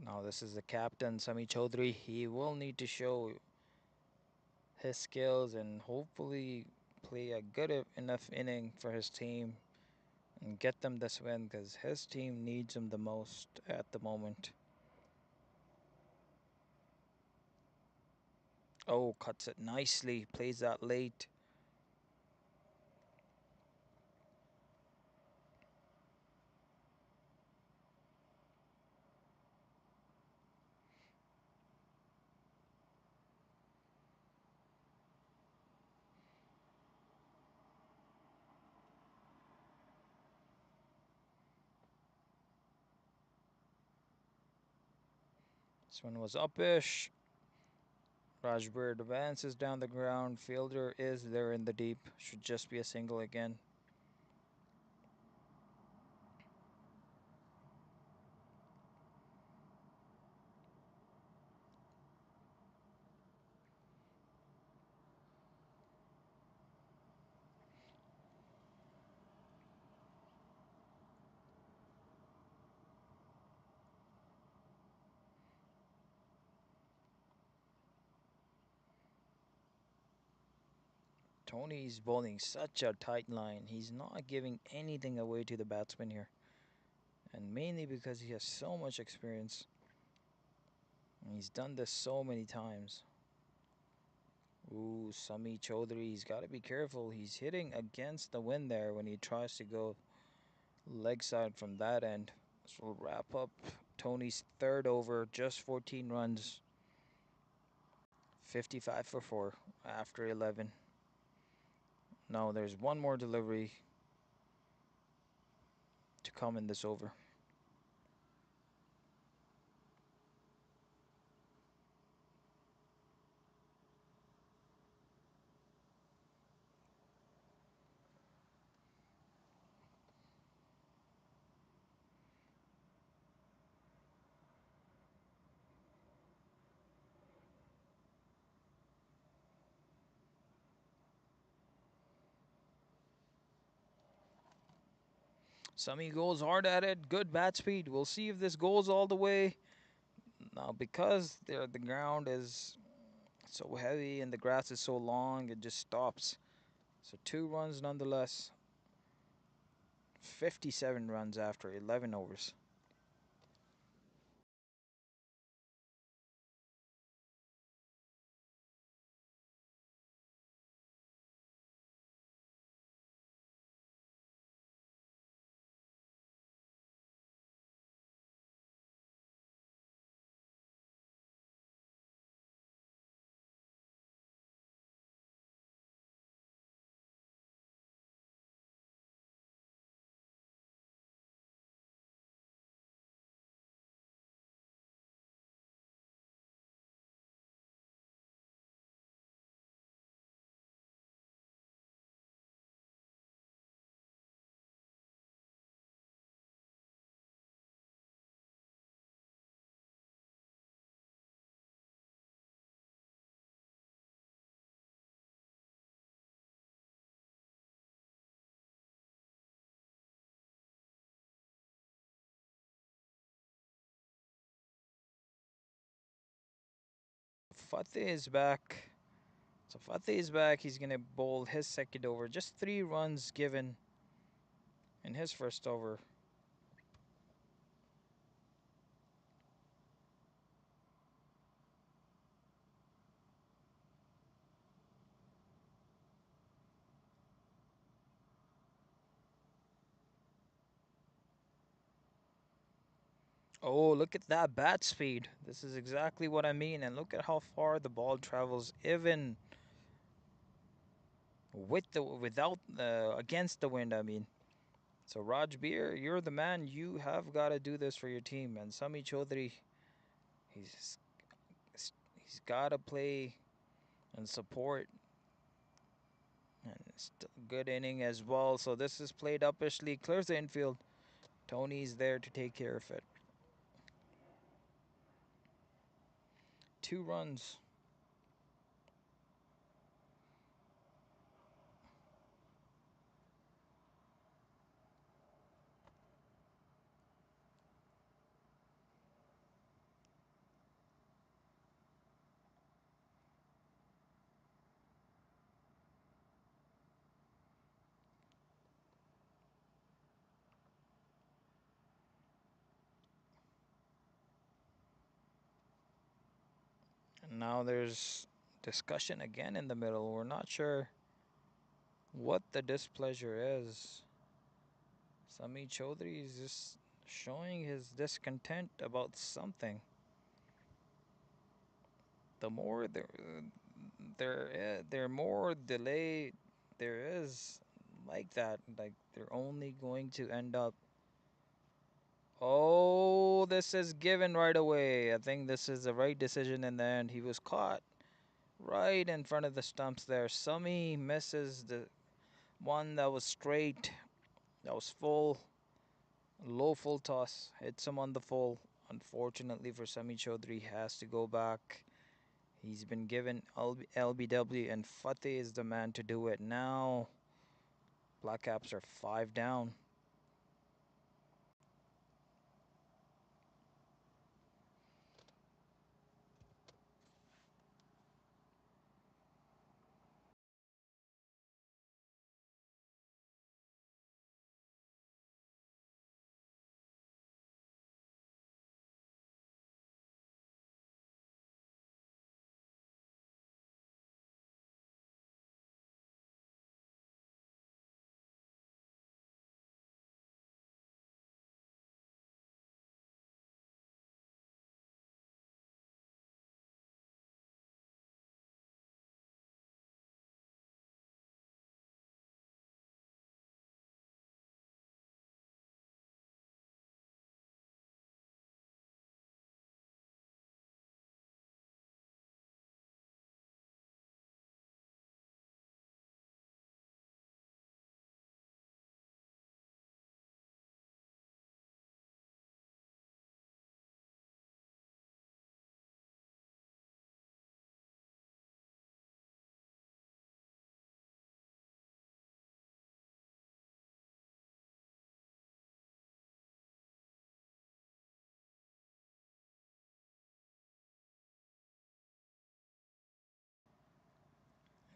Now this is the captain, Sami Chaudhary. He will need to show his skills and hopefully play a good enough inning for his team and get them this win, because his team needs him the most at the moment. Oh, cuts it nicely, plays that late. This one was upish. Rajbir advances down the ground. Fielder is there in the deep. Should just be a single again. Tony's bowling such a tight line. He's not giving anything away to the batsman here. And mainly because he has so much experience. And he's done this so many times. Ooh, Sami Chaudhary, he's got to be careful. He's hitting against the wind there when he tries to go leg side from that end. This will wrap up Tony's third over, just 14 runs. 55 for 4 after 11. Now there's one more delivery to come in this over. Sami goes hard at it. Good bat speed. We'll see if this goes all the way. Now, because the ground is so heavy and the grass is so long, it just stops. So 2 runs nonetheless. 57 runs after 11 overs. Fateh is back. So Fateh is back. He's going to bowl his second over. Just 3 runs given in his first over. Oh, look at that bat speed. This is exactly what I mean. And look at how far the ball travels, even without against the wind. I mean, so Raj Beer, you're the man. You have got to do this for your team. And Sami Chaudhary, he's he's got to play and support. And good inning as well. So this is played uppishly, clears the infield. Tony's there to take care of it. 2 runs. And now there's discussion again in the middle. We're not sure what the displeasure is. Sami Chaudhary is just showing his discontent about something. The more there more delay there is like that, like they're only going to end up. Oh, this is given right away. I think this is the right decision in the end. He was caught right in front of the stumps there. Sami misses the one that was straight, that was full, low full toss, hits him on the full. Unfortunately for Sami Chaudhary, has to go back. He's been given LBW, and Fateh is the man to do it. Now, Black Caps are 5 down.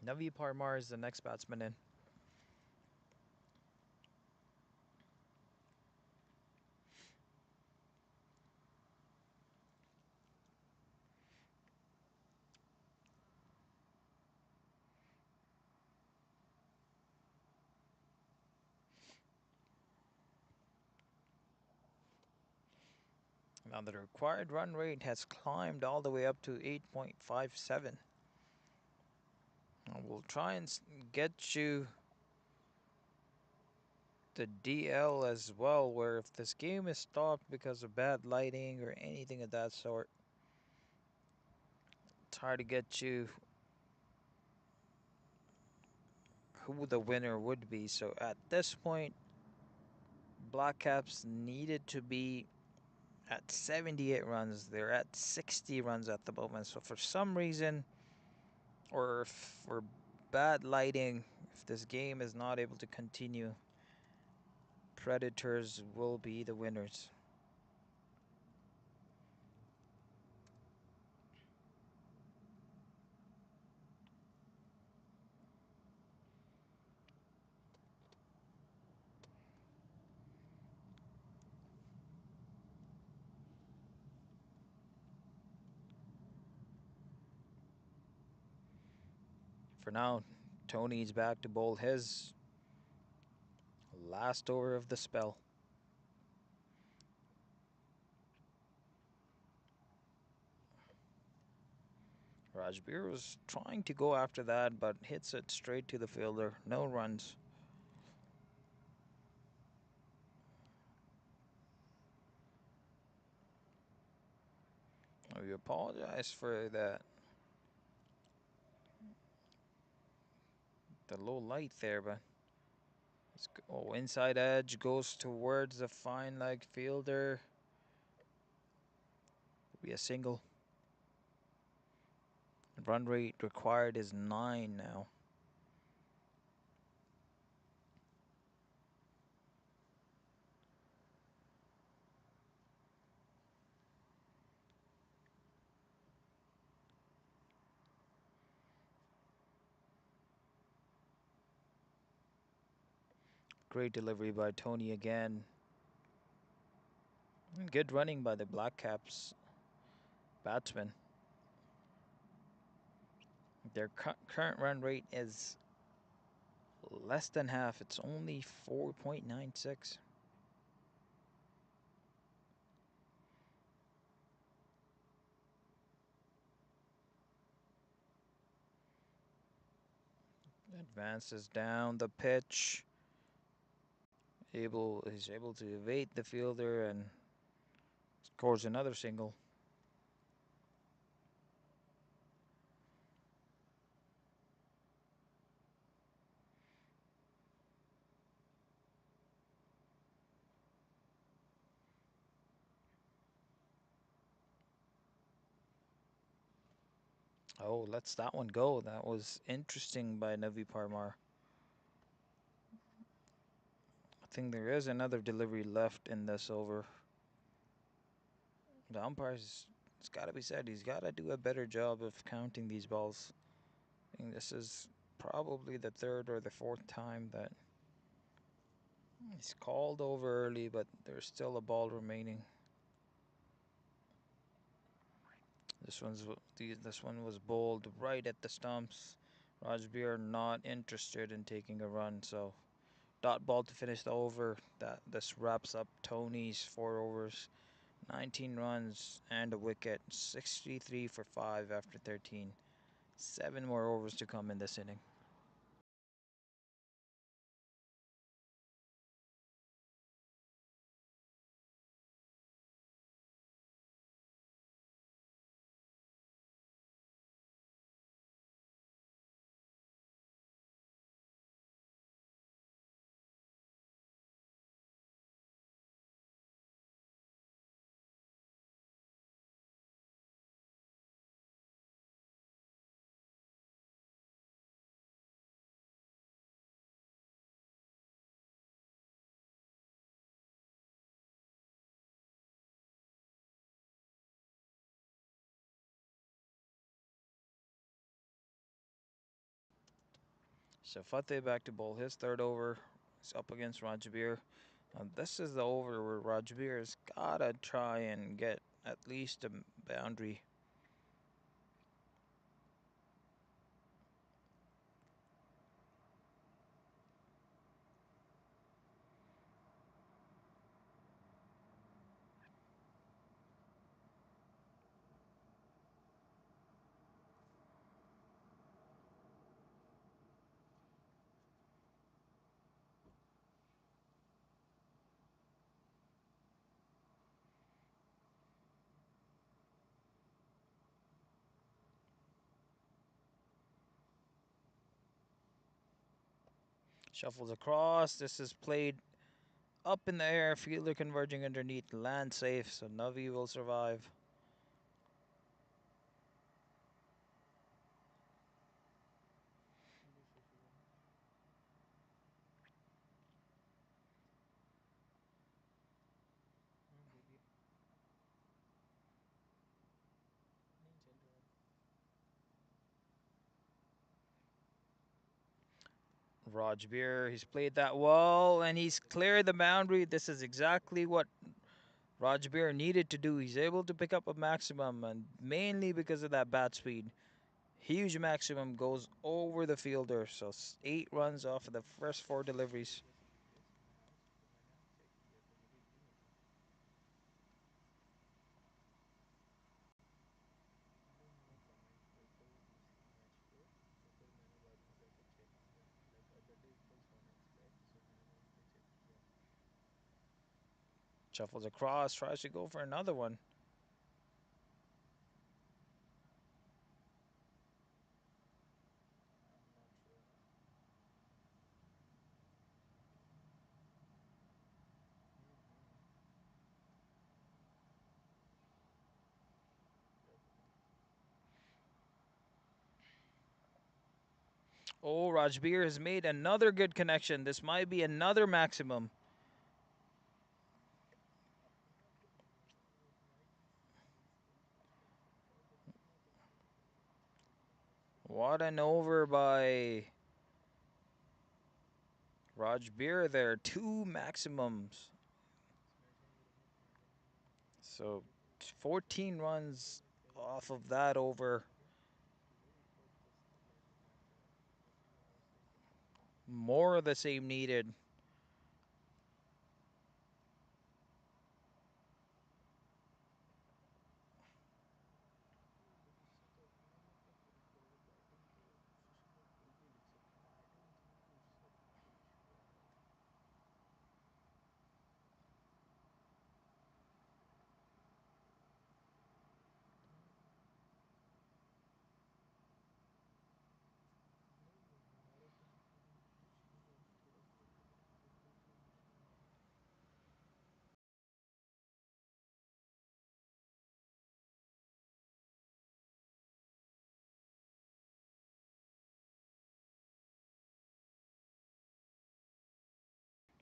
Navi Parmar is the next batsman in. Now the required run rate has climbed all the way up to 8.57. We'll try and get you the DL as well, where if this game is stopped because of bad lighting or anything of that sort, it's hard to get you who the winner would be. So at this point, BLACKCAPS needed to be at 78 runs. They're at 60 runs at the moment. So for some reason, or for bad lighting, if this game is not able to continue, Predators will be the winners. For now, Tony's back to bowl his last over of the spell. Rajbir was trying to go after that, but hits it straight to the fielder. No runs. We apologize for that. The low light there, but inside edge goes towards the fine leg fielder. Be a single. Run rate required is 9 now. Great delivery by Tony again. Good running by the BLACKCAPS batsman. Their current run rate is less than half. It's only 4.96. Advances down the pitch. He's able to evade the fielder and scores another single. Oh, lets that one go. That was interesting by Navi Parmar. I think there is another delivery left in this over. The umpire's, it's got to be said, he's got to do a better job of counting these balls. I think this is probably the third or the fourth time that he's called over early, but there's still a ball remaining. This one was bowled right at the stumps. Rajbir not interested in taking a run, so dot ball to finish the over. This wraps up Tony's 4 overs, 19 runs and a wicket, 63 for 5 after 13. 7 more overs to come in this inning. Fateh back to bowl his third over. He's up against Rajbir. Now this is the over where Rajbir's gotta try and get at least a boundary. Shuffles across. This is played up in the air. Fielder converging underneath. Land safe, so Navi will survive. Rajbir, he's played that well and he's cleared the boundary. This is exactly what Rajbir needed to do. He's able to pick up a maximum, and mainly because of that bat speed. Huge maximum goes over the fielder, so 8 runs off of the first 4 deliveries. Shuffles across, tries to go for another one. Oh, Rajbir has made another good connection. This might be another maximum. What an over by Rajbir there. 2 maximums. So 14 runs off of that over. More of the same needed.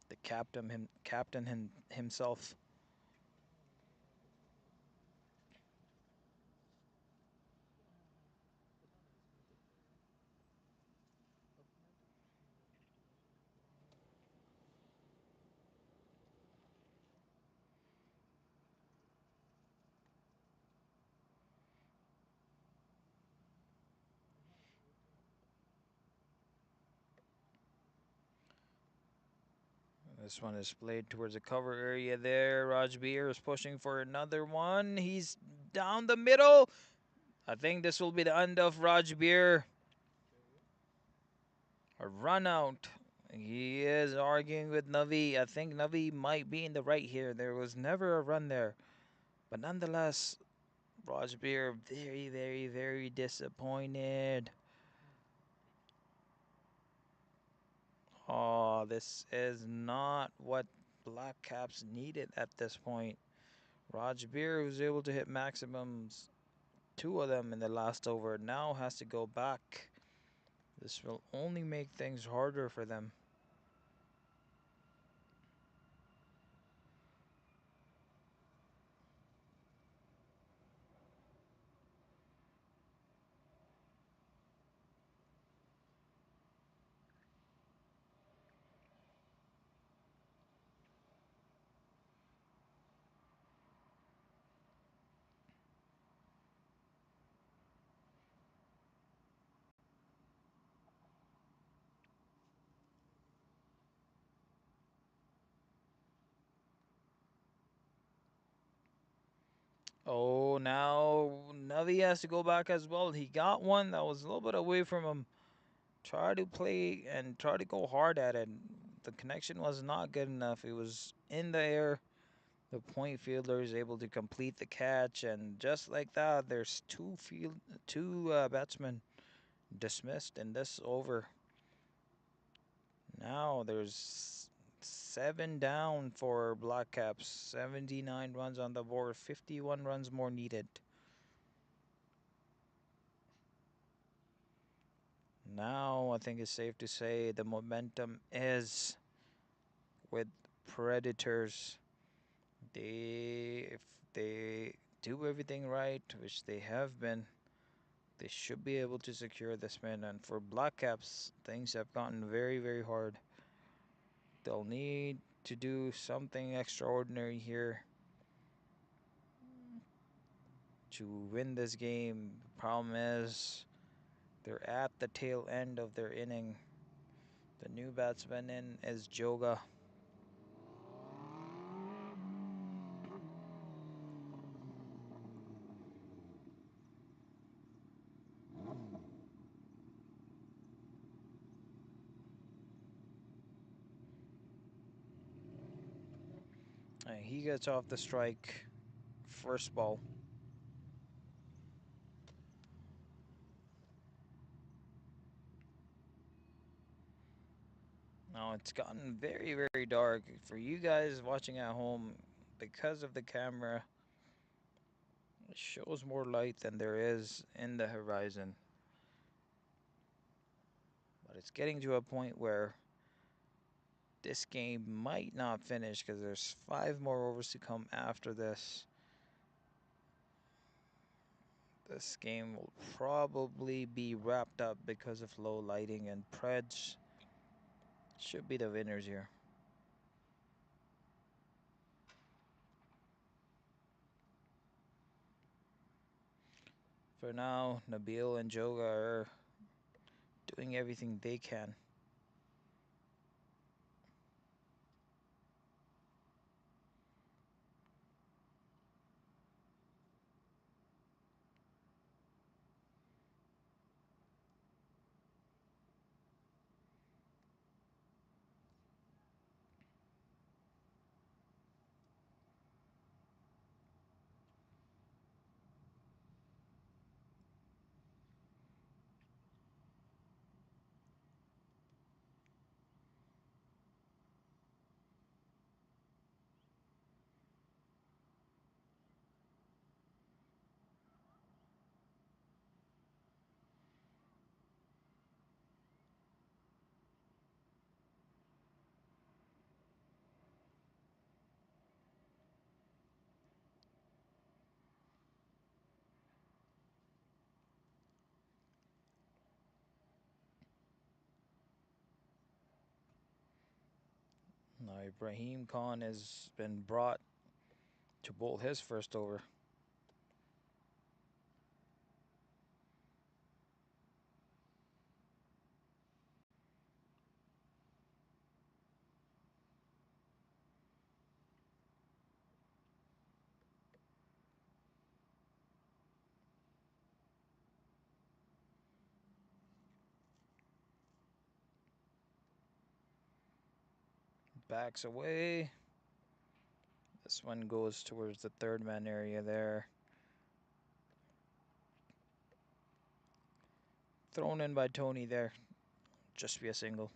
The captain himself. This one is played towards the cover area there. Rajbir is pushing for another one. He's down the middle. I think this will be the end of Rajbir. A run out. He is arguing with Navi. I think Navi might be in the right here. There was never a run there. But nonetheless, Rajbir very, very, very disappointed. Oh, this is not what BLACKCAPS needed at this point. Rajbir was able to hit maximums, 2 of them in the last over, now has to go back. This will only make things harder for them. Oh, now he has to go back as well. He got one that was a little bit away from him. Try to play and try to go hard at it. The connection was not good enough. It was in the air. The point fielder is able to complete the catch, and just like that, there's two batsmen dismissed in this over. Now there's 7 down for BLACKCAPS. 79 runs on the board. 51 runs more needed. Now I think it's safe to say the momentum is with Predators. If they do everything right, which they have been, they should be able to secure this win. And for BLACKCAPS, things have gotten very, very hard. They'll need to do something extraordinary here to win this game. The problem is they're at the tail end of their inning. The new batsman in is Joga. He gets off the strike. First ball. Now it's gotten very, very dark. For you guys watching at home, because of the camera, it shows more light than there is in the horizon. But it's getting to a point where this game might not finish because there's 5 more overs to come after this. This game will probably be wrapped up because of low lighting, and Preds should be the winners here. For now, Nabil and Joga are doing everything they can. Now Ibrahim Khan has been brought to bowl his first over. Backs away. This one goes towards the third man area there. Thrown in by Tony there. Just be a single.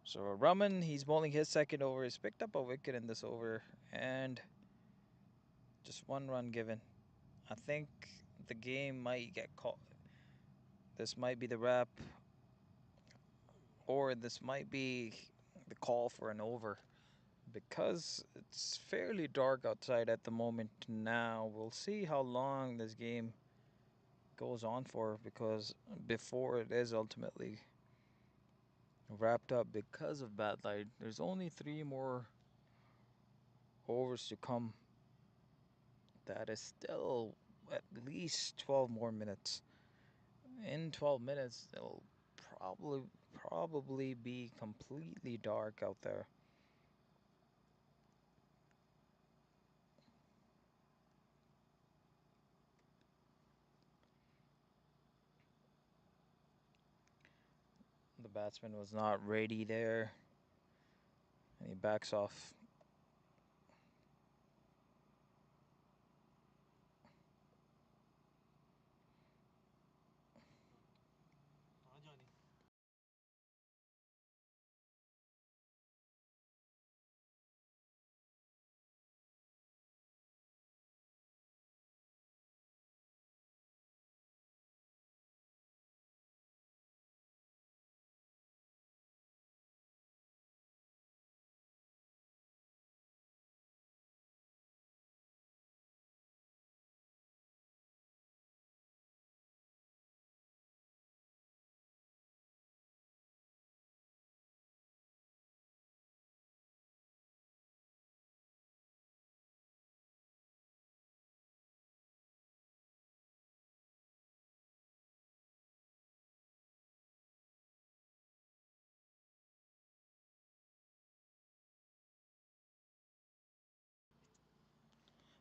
So Raman, he's bowling his second over. He's picked up a wicket in this over, and just 1 run given. I think the game might get caught. This might be the wrap, or this might be the call for an over. Because it's fairly dark outside at the moment now, we'll see how long this game goes on for, because before it is ultimately wrapped up because of bad light, there's only 3 more overs to come. That is still at least 12 more minutes. In 12 minutes, it'll probably be completely dark out there. The batsman was not ready there, and he backs off.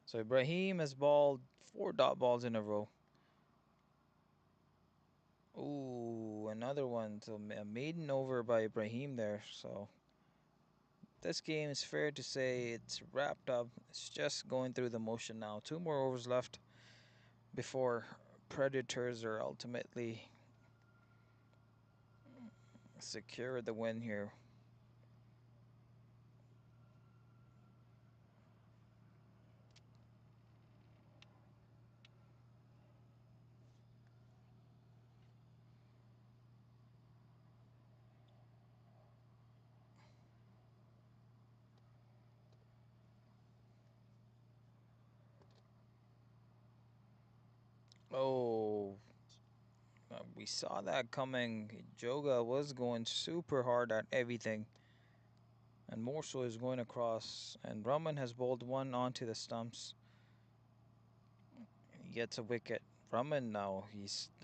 So Ibrahim has balled 4 dot balls in a row. Ooh, another one. So a maiden over by Ibrahim there. So this game is fair to say it's wrapped up. It's just going through the motion now. 2 more overs left before Predators are ultimately secure the win here. Oh, we saw that coming. Joga was going super hard at everything, and more so is going across. And Raman has bowled one onto the stumps. He gets a wicket. Raman now,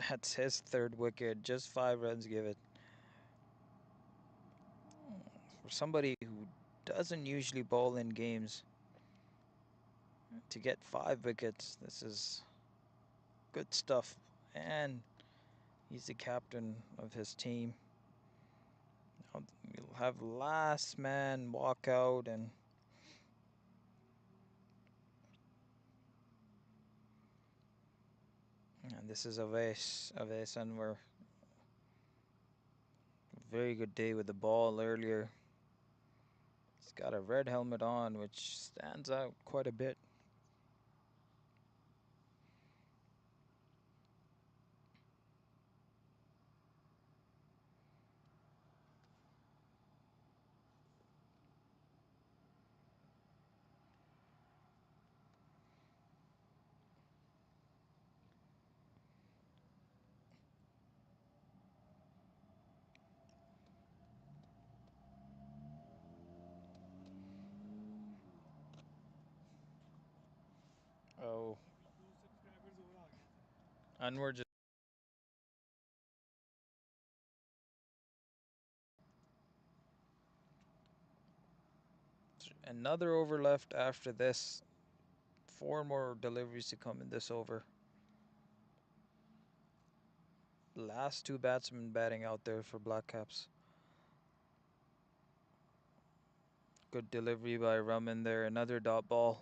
that's his 3rd wicket. Just 5 runs given. For somebody who doesn't usually bowl in games, to get 5 wickets, this is good stuff. And he's the captain of his team. Now we'll have last man walk out, and this is Aves Anwar. Very good day with the ball earlier. He's got a red helmet on, which stands out quite a bit. Oh, Anwar just another over left after this. 4 more deliveries to come in this over. Last 2 batsmen batting out there for BLACKCAPS. Good delivery by Raman there. Another dot ball.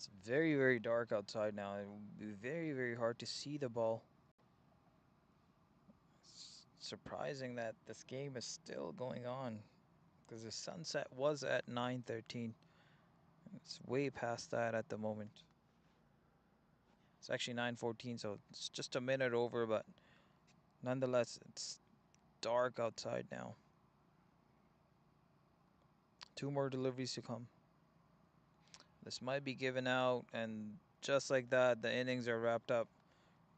It's very, very dark outside now. It will be very, very hard to see the ball. It's surprising that this game is still going on because the sunset was at 9:13. It's way past that at the moment. It's actually 9:14, so it's just a minute over, but nonetheless, it's dark outside now. 2 more deliveries to come. This might be given out, and just like that, the innings are wrapped up.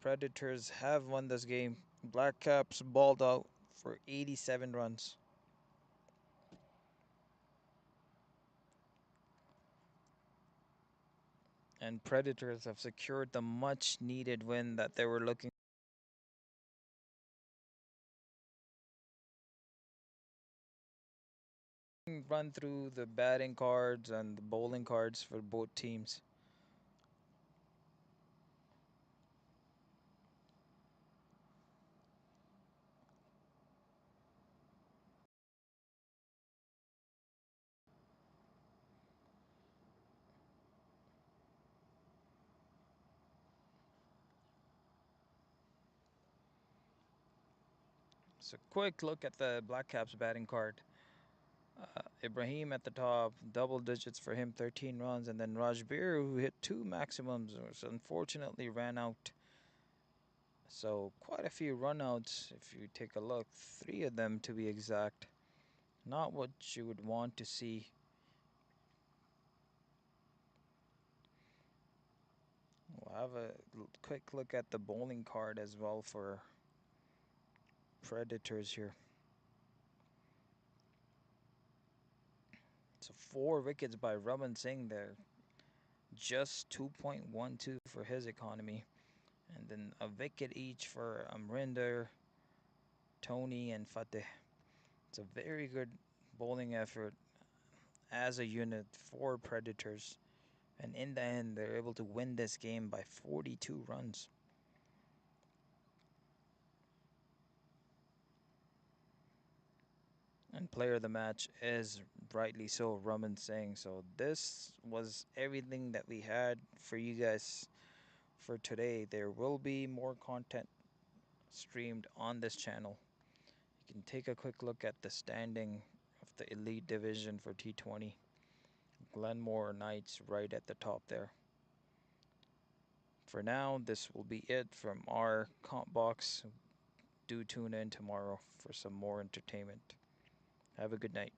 Predators have won this game. Blackcaps balled out for 87 runs. And Predators have secured the much needed win that they were looking. Run through the batting cards and the bowling cards for both teams. So quick look at the Blackcaps batting card. Ibrahim at the top, double digits for him, 13 runs, and then Rajbir, who hit 2 maximums, which unfortunately ran out. So quite a few runouts if you take a look, 3 of them to be exact. Not what you would want to see. We'll have a quick look at the bowling card as well for Predators here. So 4 wickets by Raman Singh there. Just 2.12 for his economy. And then a wicket each for Amrinder, Tony, and Fateh. It's a very good bowling effort as a unit for Predators. And in the end, they're able to win this game by 42 runs. And player of the match is rightly so Raman Singh. So this was everything that we had for you guys for today. There will be more content streamed on this channel. You can take a quick look at the standing of the Elite Division for T20. Glenmore Knights right at the top there. For now, this will be it from our comp box. Do tune in tomorrow for some more entertainment. Have a good night.